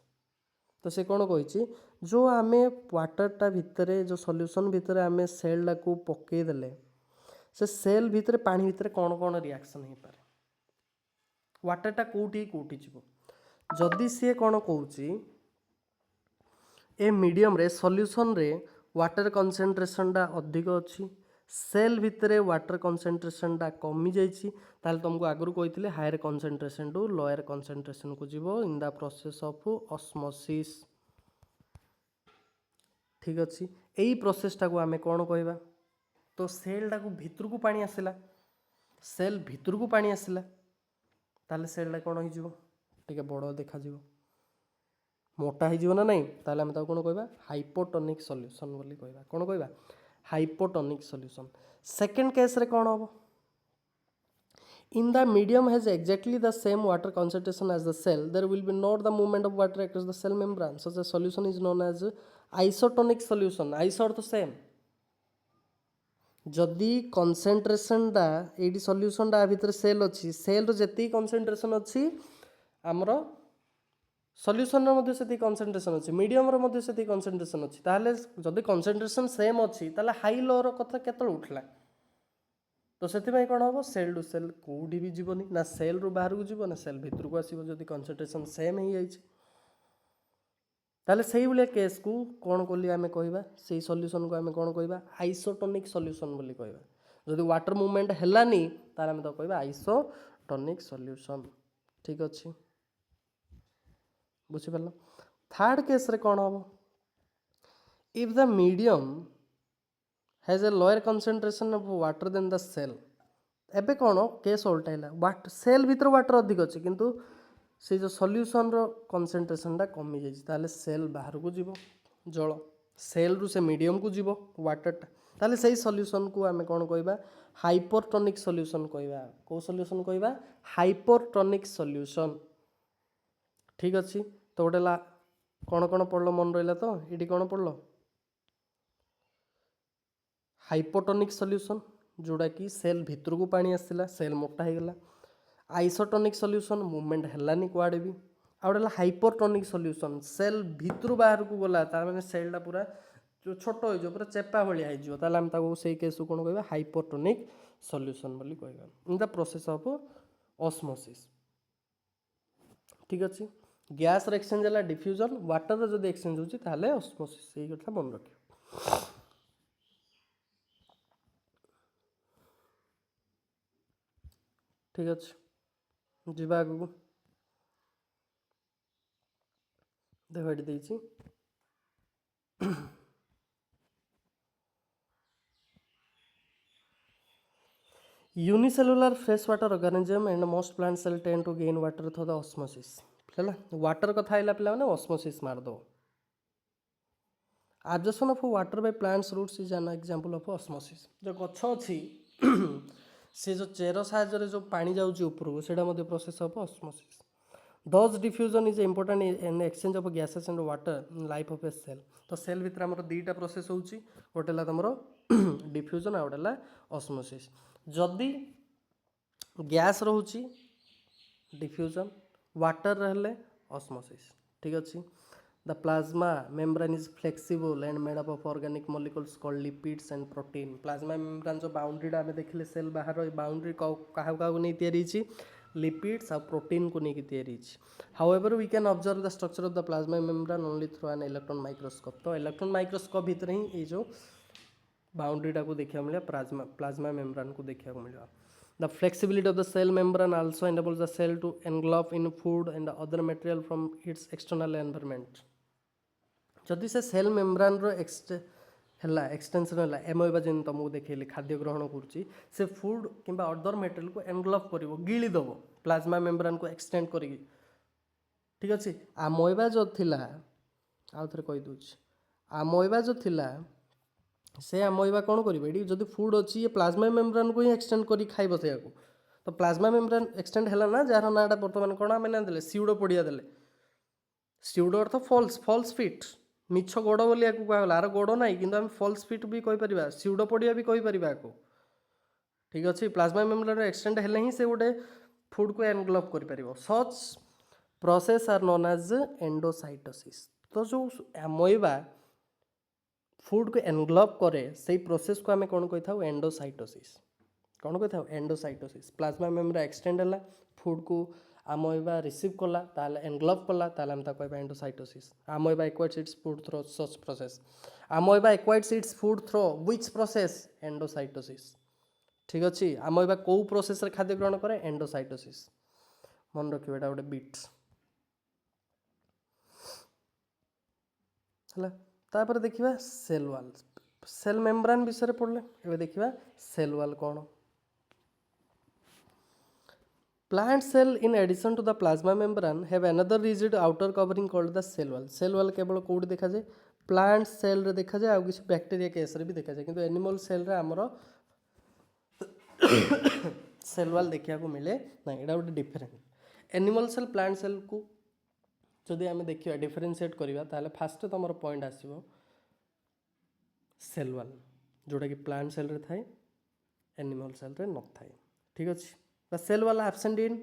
A: तो से कौन कही जो आम वाटरटा भितर जो सॉल्यूशन भितर आम सेल को पकईदे से सेल भितर पानी भितर कौन कौन रिएक्शन हो पारे वाटरटा कौटी कौटी जीव जदि सी कौन कौची ए मीडियम रे सॉल्यूशन रे वाटर कंसंट्रेशन टा अधिक अच्छी सेल भितर वाटर कंसंट्रेशन टा कमी जाइए ताल तुमको आगु कही higher concentration to lower concentration को जीव in the process of osmosis. ठीक अच्छे यही प्रोसेसटा को आम कौन कहवा तो सेलटा को भितर को पानी आसला सेल भितर को पानी आसला ताले सेलटा कौन हो बड़ देखा मोटा हो ना नहीं ताले आम कौन कहवा हाइपोटोनिक सॉल्यूशन बोली कहवा कौन कहवा हाइपोटोनिक सॉल्यूशन। सेकेंड केस रे कौन हम in the medium has exactly the same water concentration as the cell there will be not the movement of water across the cell membrane so the solution is known as isotonic solution iso earth same जदि concentration टा ये solution टा भितर cell अच्छी cell row जति concentration अच्छी आमर solution रो मध्ये सेति कंसंट्रेशन अच्छी मीडियम रो मध्ये सेति कंसंट्रेशन अच्छी ताले जदि कंसंट्रेशन सेम अच्छी ताले हाई लो रो कथा केतल उठला तो से कौन हम सेल टू सेल कौटी भी जीवनी ना सेल रु बाहर को जीव ना सेल भितर को आसो जदि कंसंट्रेशन सेम हो जाए ताले सही भाया केस को कौन कली आम कहवा से सॉल्यूशन को आम कौन कहवा आइसोटोनिक सॉल्यूशन बोली कहवा जदि वाटर मूवमेंट हेलानी तार आम तो कहवा आइसोटोनिक सॉल्यूशन। ठीक अच्छे बुझीपार थर्ड केस रे कौन हम if the medium has a lower concentration of water then the cell. एबे कौन केस उल्टाइला वाट सेल भीतर वाटर अधिक अच्छे किंतु से जो सॉल्यूशन रो कंसंट्रेशनटा कमी जाइए ताले सेल बाहर को जीव जल सेल रु से मीडियम को जीव वाटरटा ताले सही सॉल्यूशन को आमे कौन कहबा हाइपरटोनिक सॉल्यूशन कहबा को सॉल्यूशन कहबा हाइपरटोनिक सॉल्यूशन। ठीक अच्छी तो गोटे कौन कौन पढ़ल मन रहा तो ये कौन पढ़ल हाइपोटोनिक सॉल्यूशन जोड़ा कि सेल भितर को पानी आसला सेल मोटा हो गला। आइसोटोनिक सॉल्यूशन मूवमेंट हेलानी कुआडे भी आउट हाइपरटोनिक सॉल्यूशन सेल भितर बाहर को गला तार माने सेलटा पूरा जो छोट हो पूरा चेपा भाया हो ताले हम ताको सेई केस कौन कहबा हाइपरटोनिक सॉल्यूशन बोली कहबा इन द प्रोसेस ऑफ ऑस्मोसिस। ठीक अच्छे गैस एक्सचेंज है डिफ्यूजन वाटर जब एक्सचेंज होची ताले ऑस्मोसिस यही कथा मन रखियो। ठीक अच्छे जीवा आगू देख ये देछि unicellular fresh water organism and most plant cell tend to gain water through the osmosis है वाटर कथा आइला पिला माने ऑस्मोसिस मार दो। Absorption of water by plants roots is an example of osmosis. जो गछ अछि से जो चेर साहाय्य जो पानी जाउची ऊपर को सेटा मध्ये process of osmosis. Thus diffusion is important in exchange of gases and water in life of a cell. तो सेल भितर हमर दुईटा प्रोसेस होउची गोटे ला तमरो डिफ्यूजन आ गोटे ला ऑस्मोसिस। जदि गैस रहूची डिफ्यूजन वाटर रहले ऑस्मोसिस। ठीक अच्छे the plasma membrane is flexible and made up of organic molecules called lipids and protein. Plasma membrane जो बाउंड्रीटा आमे देखले सेल बाहर बाउंड्री क्या नहीं तैयारी लिपिड्स आ प्रोटीन को नहीं तैयारी। However we can observe the structure of the plasma membrane only through an electron microscope. तो इलेक्ट्रॉन माइक्रोस्कोप भीतर ही ये जो बाउंड्रीटा को देखा मिले प्लाज्मा मेम्ब्रेन को देखा मिले। The flexibility of the cell membrane also enables the cell to engulf in food and other material from its external environment। जदि से सेल मेम्ब्रेन रो एक्सटेंशन है एमोइबा जेन तुमको देखिए खाद्य ग्रहण करुच्ची से फूड किंबा अदर मेटेरियल को एनग्लफ कर गिलीदेव प्लाज्मा मेम्ब्रेन को एक्सटेंड कर। ठीक अच्छे आमोइबा जो थिला आउ थे कहीदे आमोइबा जो थिला से आमोइबा कौन करें जब फूड अच्छी ये प्लाज्मा मेम्ब्रेन को ही एक्सटेंड कर खाइब से तो प्लाज्मा मेम्ब्रेन एक्सटेंड है ना जार नाटा बर्तमान कौन आम ना देले सीउडो पड़िया देले सीउडो अर्थ फॉल्स फॉल्स फिट मिछ गोड़ बोली कहला आर गोड़ ना कि आम फॉल्स फिट भी कहीपर सीउडो पड़िया भी कहीपर आपको। ठीक अच्छे प्लाज्मा मेम्ब्रेन एक्सटेंड हेले ही से गोटे फूड को एनग्लफ कर such process are known as endocytosis. तो जो आमोइबा फूड को एनग्लफ करे से प्रोसेस को आम कौन कही था एंडोसाइटोसिस। कौन कही था एंडोसाइटोसिस प्लाज्मा मेम्ब्रेन एक्सटेंड है फूड को आमोइबा रिसीव कला ताले एनग्लफ कला ताले हम कहबा endocytosis. Amoeba acquires its food through such process. Amoeba acquires its food through which process endocytosis. ठीक अच्छे आमोइबा को प्रोसेस रे खाद्य ग्रहण करे एंडोसाइटोसिस मन रखियो एटा गोटे बिट है। तापर देखिबा सेल वाल सेल मेम्ब्रेन विषय पढ़ले एबे देखिबा सेल वाल कौन। Plant cell in addition to the plasma membrane have another rigid outer covering called the cell wall। cell wall केवल कोड देखा जाए प्लांट सेल रे देखा जाए आ किसी बैक्टीरिया केस रे भी देखा जाए किंतु एनिमल सेल रे हमरो सेल वॉल देखा को मिले ना एटा गोटे different animal cell plant cell को जदि आम देखा डिफरेनसीएट करवा ताले फास्ट तुम पॉइंट आसो सेल वॉल जोटा कि प्लांट सेल रे थाए एनिमल सेल रे न थाए। ठीक अच्छे the cell wall absent in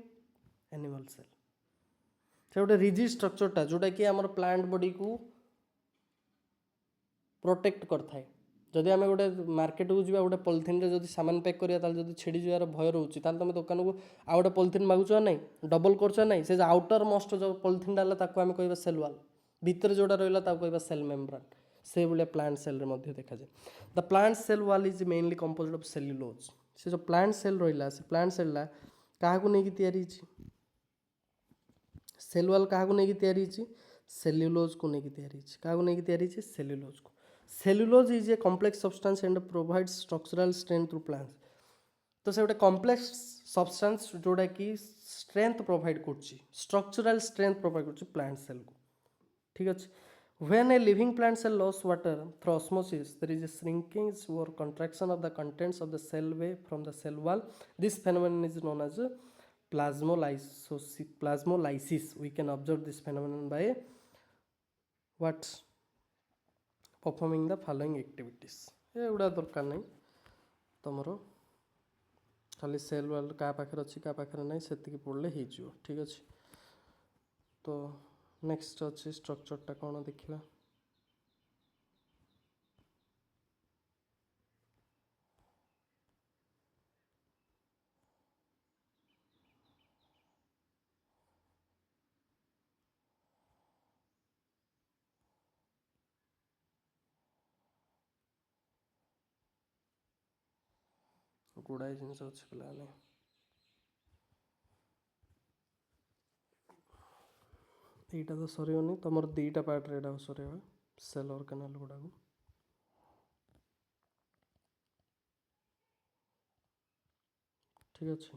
A: animal cell से गोटे रिजिड स्ट्रक्चरटा जोटा कि आम प्लांट बॉडी को प्रोटेक्ट करथाए। जदि आम गोटे मार्केट को जी गोटे पॉलिथिन रे जदि सामान पैक करिया जदि छिड़ी जार भय रोचे तुम दुकान को आ गोटे पॉलिथिन मागुच ना डबल कर ना से आउटर मोस्ट जो पॉलिथिन डाला ताको आम कहबा सेल वॉल भितर जोटा रहा ताको कहबा सेल मेम्ब्रेन से भाया प्लांट सेल रे देखा जाए। The plant cell wall is mainly composed of cellulose. से जो प्लांट सेल रहा से प्लांट सेल क्या नहीं तैयारी सेल वॉल क्या नहीं तैयारी सेल्युलोज को नहीं तैयारी क्या नहीं तैयारी सेल्युलोज को। Cellulose is a complex substance and provides structural strength through plants. तो से गोटे कॉम्प्लेक्स सब्सटेंस जोटा कि स्ट्रेंथ प्रोवाइड करछि, स्ट्रक्चरल स्ट्रेंथ प्रोवाइड करछि प्लांट सेल को। ठीक अच्छे। When a living plant cell loses water through osmosis, there is a shrinkage or contraction of the contents of the cell away from the cell wall. This phenomenon is known as plasmolysis. We can observe this phenomenon by what? Performing the following activities. एगुड़ा दरकार नहीं तुमर खाली cell wall क्या पाखे अच्छी क्या पाखे ना से पढ़ले हो। ठीक अच्छे। तो नेक्स्ट अच्छे स्ट्रक्चरटा कौन देखा। गुड़ाए जिनस अच्छे पे এইটা তো সরিবনি তোমার দুইটা পার্টরে এটা সরাইবা সেল অর্গানাল গুড়াକୁ। ঠিক আছে।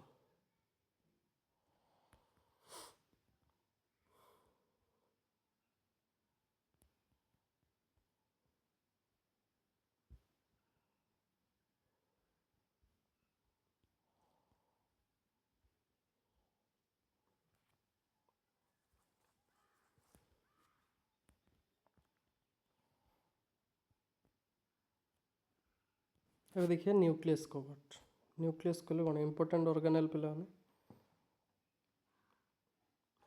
A: ଏବେ ଦେଖିବା न्यूक्लियस कवर्ट। न्यूक्लियस कहले कौन इंपोर्टेंट ऑर्गेनाल पे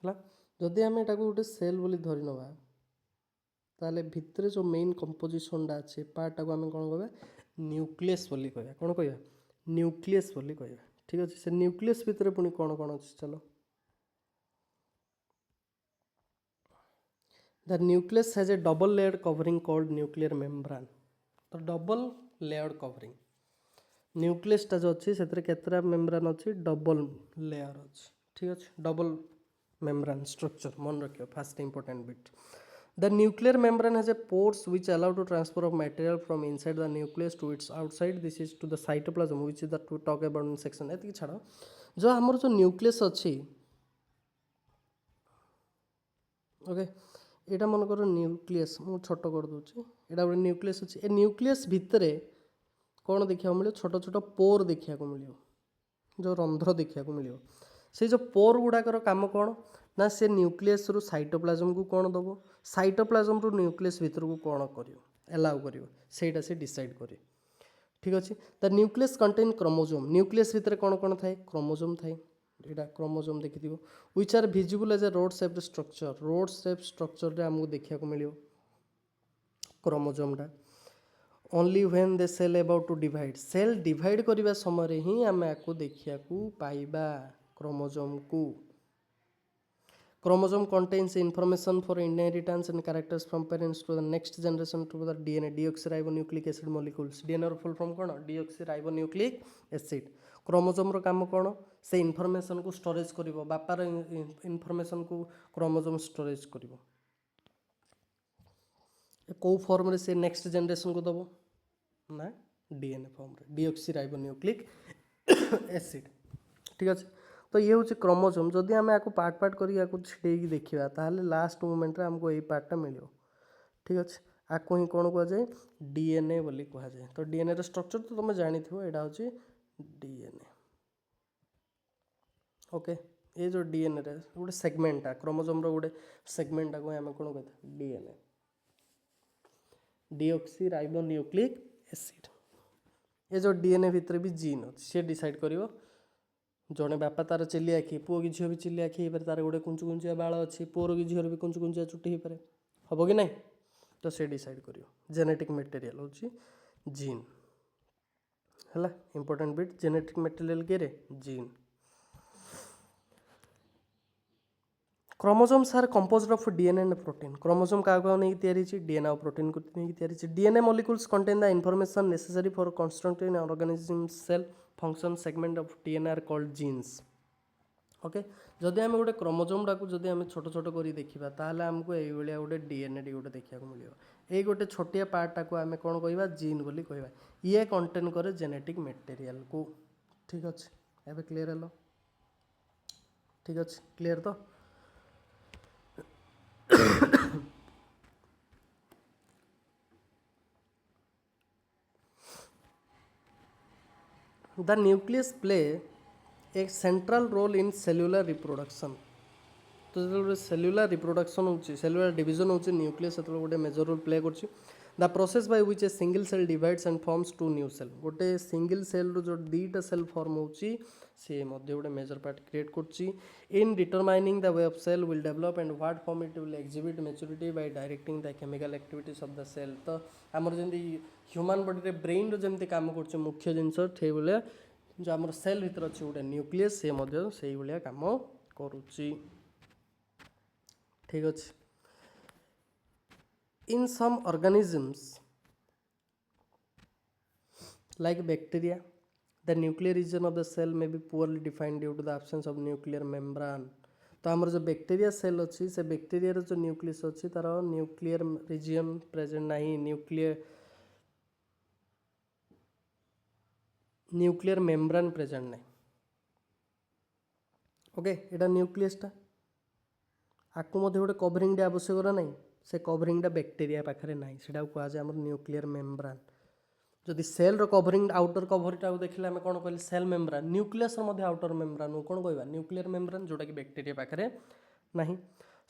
A: है। जदि आम एटा गोटे सेल बोली धरी नवा ताले भितरे जो मेन कंपोजिशनटा अच्छे पार्टा को आम कौन कह न्यूक्लियस बोली कहवा। कौन कहवा न्यूक्लियस बोली कहवा। ठीक अच्छे। से न्यूक्लियस भितर पुणी कौन कौन अच्छे चलो। The nucleus has a double layered covering called nuclear membrane. तो डबल लेयर्ड कवरिंग न्यूक्लियसटा जो अच्छी से केतरा मेम्ब्रेन अच्छी डबल लेयर अच्छी। ठीक अच्छे। डबल मेम्ब्रेन स्ट्रक्चर मन रखियो first important bit. The nuclear membrane has a pores which allow to transfer of material from inside the nucleus to its outside. This is to the cytoplasm which is the to talk about in section. एति छाड़ जो हमर जो nucleus अच्छी okay एटा मन कर nucleus मु छोट कर दूची एटा गोटे न्यूक्लियस अच्छी। ए न्यूक्लियस भितरे कौन देखा मिले छोट छोट पोर देखा मिले जो रंध्र देखा मिले। से जो पोर गुड़ाकर काम कौन ना से न्यूक्लियस रु साइटोप्लाज्म को कौन दब साइटोप्लाज्म रु न्यूक्लियस भीतर को कौन कर एलाउ कर सेटा से डिसाइड करे। ठीक अच्छे। The nucleus contain chromosome. Nucleus भीतर कौन कौन थाए क्रोमोजोम थाए यहाँ क्रोमोजोम देखि which are visible as a rod shape structure. Rod shape structure रे हमको देखा मिले क्रोमोजोमटा। Only when they cell about to divide cell divide करने समय ही आम आपको देखा पाइबा क्रोमोजोम को। Chromosome contains information for inheritance and characters from parents to the next generation to the DNA deoxyribonucleic acid molecules। DNA row full form कौन deoxyribonucleic acid। Chromosome रो काम कौन से इनफॉरमेशन को स्टोरेज करिवो बापार इनफॉरमेशन को क्रोमोजोम स्टोरेज करिवो। को form रे से next generation को दबो ना DNA फॉर्म रे deoxyribonucleic acid। ठीक अच्छे। तो ये हूँ क्रोमोजोम। जदि आम आपको पार्ट पार्ट कर छिड़े देखा ताहले लास्ट मोमेंट आमको यही पार्टा मिले। ठीक अच्छे। आपको ही कौन कह जाए डीएनए बोली कह जाए। तो डीएनए रो स्ट्रक्चर तो तुम जानी थो यहाँ हूँ डीएनए। ओके ये जो डीएनए रे गोटे सेगमेंटा क्रोमोजोम रो गोटे सेगमेंटा को आम कौन कहते डीएनए डीऑक्सीराइबोन्यूक्लिक एसिड। ये जो डीएनए भितर भी जीन अच्छे सी डिसाइड कर जड़े बापा तार चिलिआखि पुओ कि झील भी चिलिआखि हो पारे तार गोटे कुंचु कुंचिया बाल अच्छी पुओर कि झील भी कुंचु कुंचिया चुटी हो पारे हम कि ना। तो से डिसाइड कर जेनेटिक मटेरियल हूँ जीन है इंपोर्टेंट बिट जेनेटिक मटेरियल के gene. Chromosomes are composed of DNA and protein. Chromosome क्या नहीं तैयारी डीएनए और प्रोटीन को नहीं तैयारी। DNA molecules contain the information necessary for constructing organism cell function segment of DNA are called genes. Okay जदि आम गोटे क्रोमोजोम टाक जदि आम छोट छोट कर देखा ताहले आमको ये गोटे डीएनए गोटे देखा मिले। ये गोटे छोटिया पार्टा को आम कौन कह जीन बोली कहवा ये कंटेन करे जेनेटिक मटेरियल को ठीक अच्छे एवं क्लीयर हेलो ठीक अच्छे क्लीयर तो the nucleus play a central role in cellular reproduction तो जो सेल्युलर रिप्रोडक्शन होची सेल्युलर डिवीजन होची न्यूक्लियस सेतलो गोटे मेजर रोल प्ले करची the process by which a single cell divides and forms two new cell गोटे single cell रो जो दीटा सेल फॉर्म होची से मध्य गोटे मेजर पार्ट क्रिएट करची in determining the way of cell will develop and what form it will exhibit maturity by directing the chemical activities of the cell तो हमर जेंति ह्यूमन बॉडी रे ब्रेन रो जेंति काम करछ मुख्य जिंस ठे बोले जो हमर सेल भीतर अछि गोटे न्यूक्लियस से मध्य सेही भलिया काम करूची ठीक अच्छे in some organisms like bacteria the nuclear region of the cell may be poorly defined due to the absence of nuclear membrane तो आमर जो बैक्टीरिया सेल अच्छी से बैक्टीरिया जो न्यूक्लियस अच्छी तार न्यूक्लियर रीजन प्रेजेंट नहीं न्यूक्लियर मेम्ब्रेन प्रेजेंट नहीं ओके एटा न्यूक्लियसटा आपको मध्य गोटे कवरिंग आवश्यक ना से कवरिंगटा बैक्टीरिया पाखे ना से कहुए आम न्यूक्लियर मेम्ब्रेन जदि सेल रो कवरिंग आउटर कवरटा देखिले आम कौन कहले सेल मेम्ब्रेन न्यूक्लियस मध्य आउटर मेम्ब्रेन कौन कहवा न्यूक्लियर मेम्ब्रेन जोटा कि बैक्टीरिया पाखे नहीं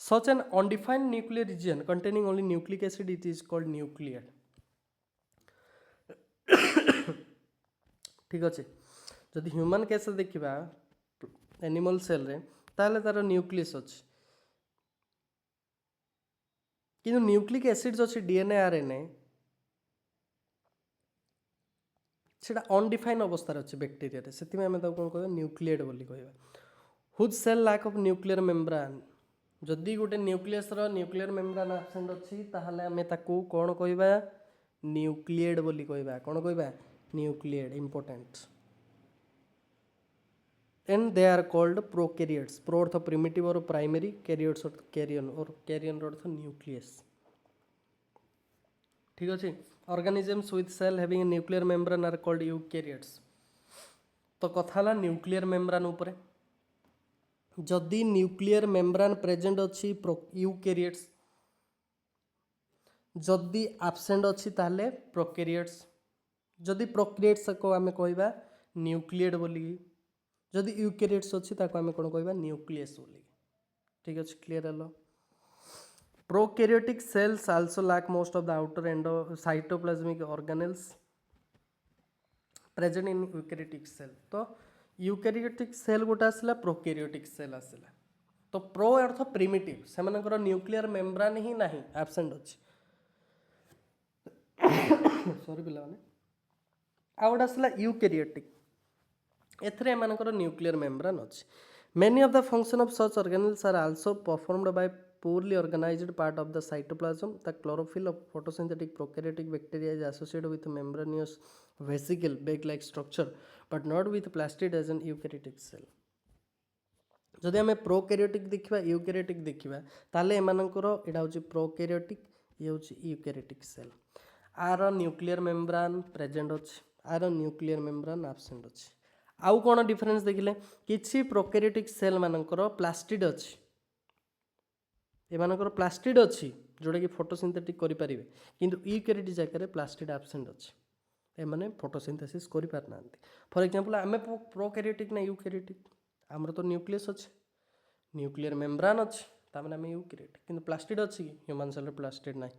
A: such an undefined nuclear region containing only nucleic acid it is called nuclear ठीक अच्छे जदि ह्यूमन केस देखा एनिमल सेल रे ताले तार न्यूक्लियस अच्छी कि न्यूक्लिक एसिड्स अच्छी डीएनए आरएनए सेटा अनडिफाइन अवस्था अच्छे बैक्टीरिया से कौन कह न्यूक्लियड बोली कहवा whose cell lack of nuclear membrane जदि गोटे न्यूक्लियस न्यूक्लियर मेम्ब्रेन एब्सेंट अच्छी ताहले आमे ताकू कौन कहवा न्यूक्लियड बोली कहवा कौन कहवा nucleoid important and they are called prokaryotes pro अर्थ प्रिमिटिव और प्राइमरी कैरियोट्स और कैरियन अर्थ न्यूक्लियस ठीक अच्छे organisms with cell having a nuclear membrane are called eukaryotes तो कथा ला न्यूक्लियर मेम्ब्रेन उपरे जदि न्यूक्लियर मेम्ब्रेन प्रेजेंट अच्छी यूकैरियोट्स जदि एब्सेंट अच्छी ताले प्रोकैरियोट्स जदि प्रोकैरियोट्स को आमे कहबा न्यूक्लियड बोली जदि यूकैरियोट्स अच्छी ताको आमे कोन कहबा न्यूक्लियस बोली ठीक अछि clear hello Prokaryotic cells also lack most of the outer cytoplasmic organelles present in eukaryotic cell. तो eukaryotic cell गोटे आसला prokaryotic cell आसला तो प्रो अर्थ प्रिमिटिव से न्यूक्लियर मेम्ब्रेन ही नहीं एब्सेंट अच्छी सॉरी पिलाने आ गोटे आसला यूकैरियोटिक एथरे एमानकर न्यूक्लियर मेम्ब्रेन अच्छी many of the function of such organelles are also performed by poorly organized part of the cytoplasm. The chlorophyll of photosynthetic prokaryotic bacteria is associated with membranous vesicle bag-like structure, but not with plastid as an eukaryotic cell. जदि आम prokaryotic देखा eukaryotic देखा ताले एमानकर एटा होची prokaryotic ये होची eukaryotic cell आर nuclear membrane present अच्छी आर न्यूक्लियर मेम्ब्रेन एब्सेंट अच्छी आउ कौन डिफरेंस देखिले किछि प्रोकैरियोटिक सेल मानकर प्लास्टिड अच्छी एमानकर प्लास्टिड अच्छी जोटा कि फोटोसिंथेटिक करें किंतु यूकैरियोटिक जगह प्लास्टिड एब्सेंट अच्छी एमाने फोटोसिंथेसिस करि पार ना फॉर एग्जांपल आमे प्रोकैरियोटिक ना यूकैरियोटिक आमर तो न्यूक्लियस अच्छे न्यूक्लियर मेम्ब्रेन अच्छी तामें आम यूकैरियोटिक किंतु प्लास्टिड अच्छी ह्यूमन सेल प्लास्टिड ना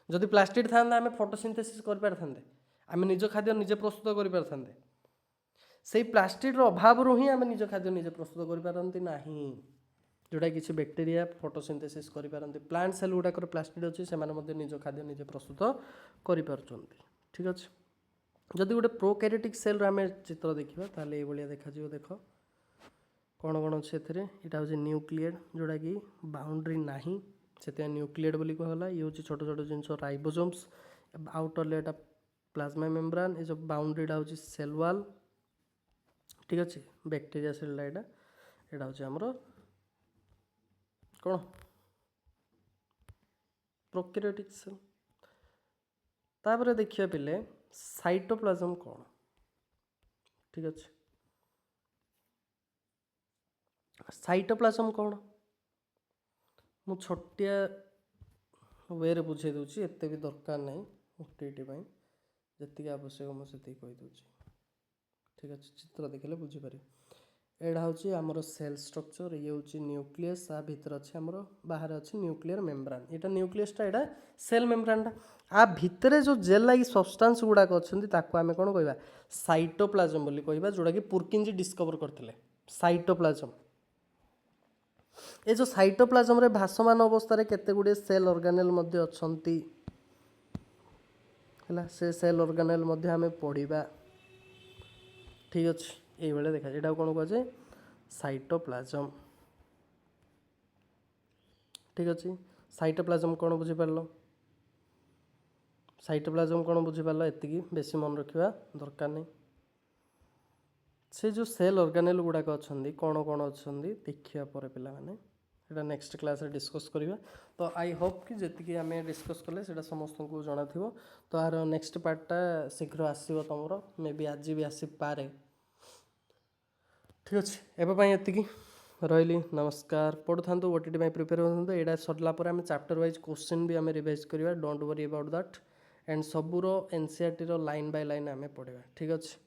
A: जदि प्लास्टिड था आम फोटोसिंथेसिस कर पारते आम निज खाद्य निजे प्रस्तुत कर पारते से प्लास्टिड अभाव ही आम निज खाद्य निजे प्रस्तुत कर पारती ना जोटा किसी बैक्टीरिया फोटोसिंथेसिस करि पारंती प्लांट सेल गुड़ाकर प्लास्टिड अच्छी से निज खाद्य निजे प्रस्तुत करि पारुचंती ठीक अच्छे जदि गोटे प्रोकैरियोटिक सेल आम चित्र देखा ताले ये देखा देख कौन कौन अच्छे यहाँ हूँ न्यूक्लियड जोटा कि बाउंड्री नहीं से न्यूक्लियड बोली कहला ये हूँ छोट छोट जिनस राइबोसोम्स आउटर लेयरटा प्लाज्मा मेम्ब्रेन ये जो बाउंड्रीटा हूँ सेल वॉल ठीक अच्छे बैक्टीरिया सेल यहाँ हूँ आमर कौन प्रोकैरियोटिक सेल तापर देखिए पिले साइटोप्लाज्म कौन ठीक अच्छे साइटोप्लाज्म कौन मु छोटिया वे रे बुझे दूची एते भी दरकार नहीं ओटीटी जी आवश्यक मुझे कहीदे ठीक अच्छे चित्र देखले बुझीपारे एड़ा हूँ आमर सेल स्ट्रक्चर ये हूँ न्यूक्लियस आ भितर अच्छे आमर बाहर अच्छे न्यूक्लियर मेम्ब्रेन यहाँ न्यूक्लियसटा यहाँ सेल मेम्ब्रेनटा आ भितर जो जेल लाइक सब्सटेंस गुड़ाक अच्छा आम कौन कह साइटोप्लाज्म बोली कहवा जोड़ा कि पुरकिंजी डिस्कवर करते साइटोप्लाज्म ये जो साइटोप्लाज्म रे भासमान अवस्था केते गुड़े सेल ऑर्गेनेल मध्य अच्छंती है से सेल ऑर्गेनेल मध्य आम पढ़ा ठीक अच्छे ये देखा यहाँ कौन कहे साइटोप्लाज्म ठीक अच्छे साइटोप्लाज्म कौन बुझीपार साइटोप्लाज्म कौन बुझीपार एति बेसी मन रखा दरकार नहीं से जो सेल ऑर्गेनेल गुड़ाक अच्छा कौन कौन अच्छा देखा पर पे এটা नेक्स्ट क्लास रे डिस्कस करवा तो आई होप कि जी आम डिस्कस कले से समस्त को जना थो तो यार नेक्स्ट पार्टा शीघ्र आसो तुम मे बी आज भी आसीपे ठीक अच्छे एवं ये रही नमस्कार पढ़ु था ओटीटी प्रिपेयर होता यहाँ सरला आम चैप्टर वाइज क्वेश्चन भी आम रिवाइज करवा don't worry about that and Saboor NCERT line by line आम पढ़ा ठीक अच्छे।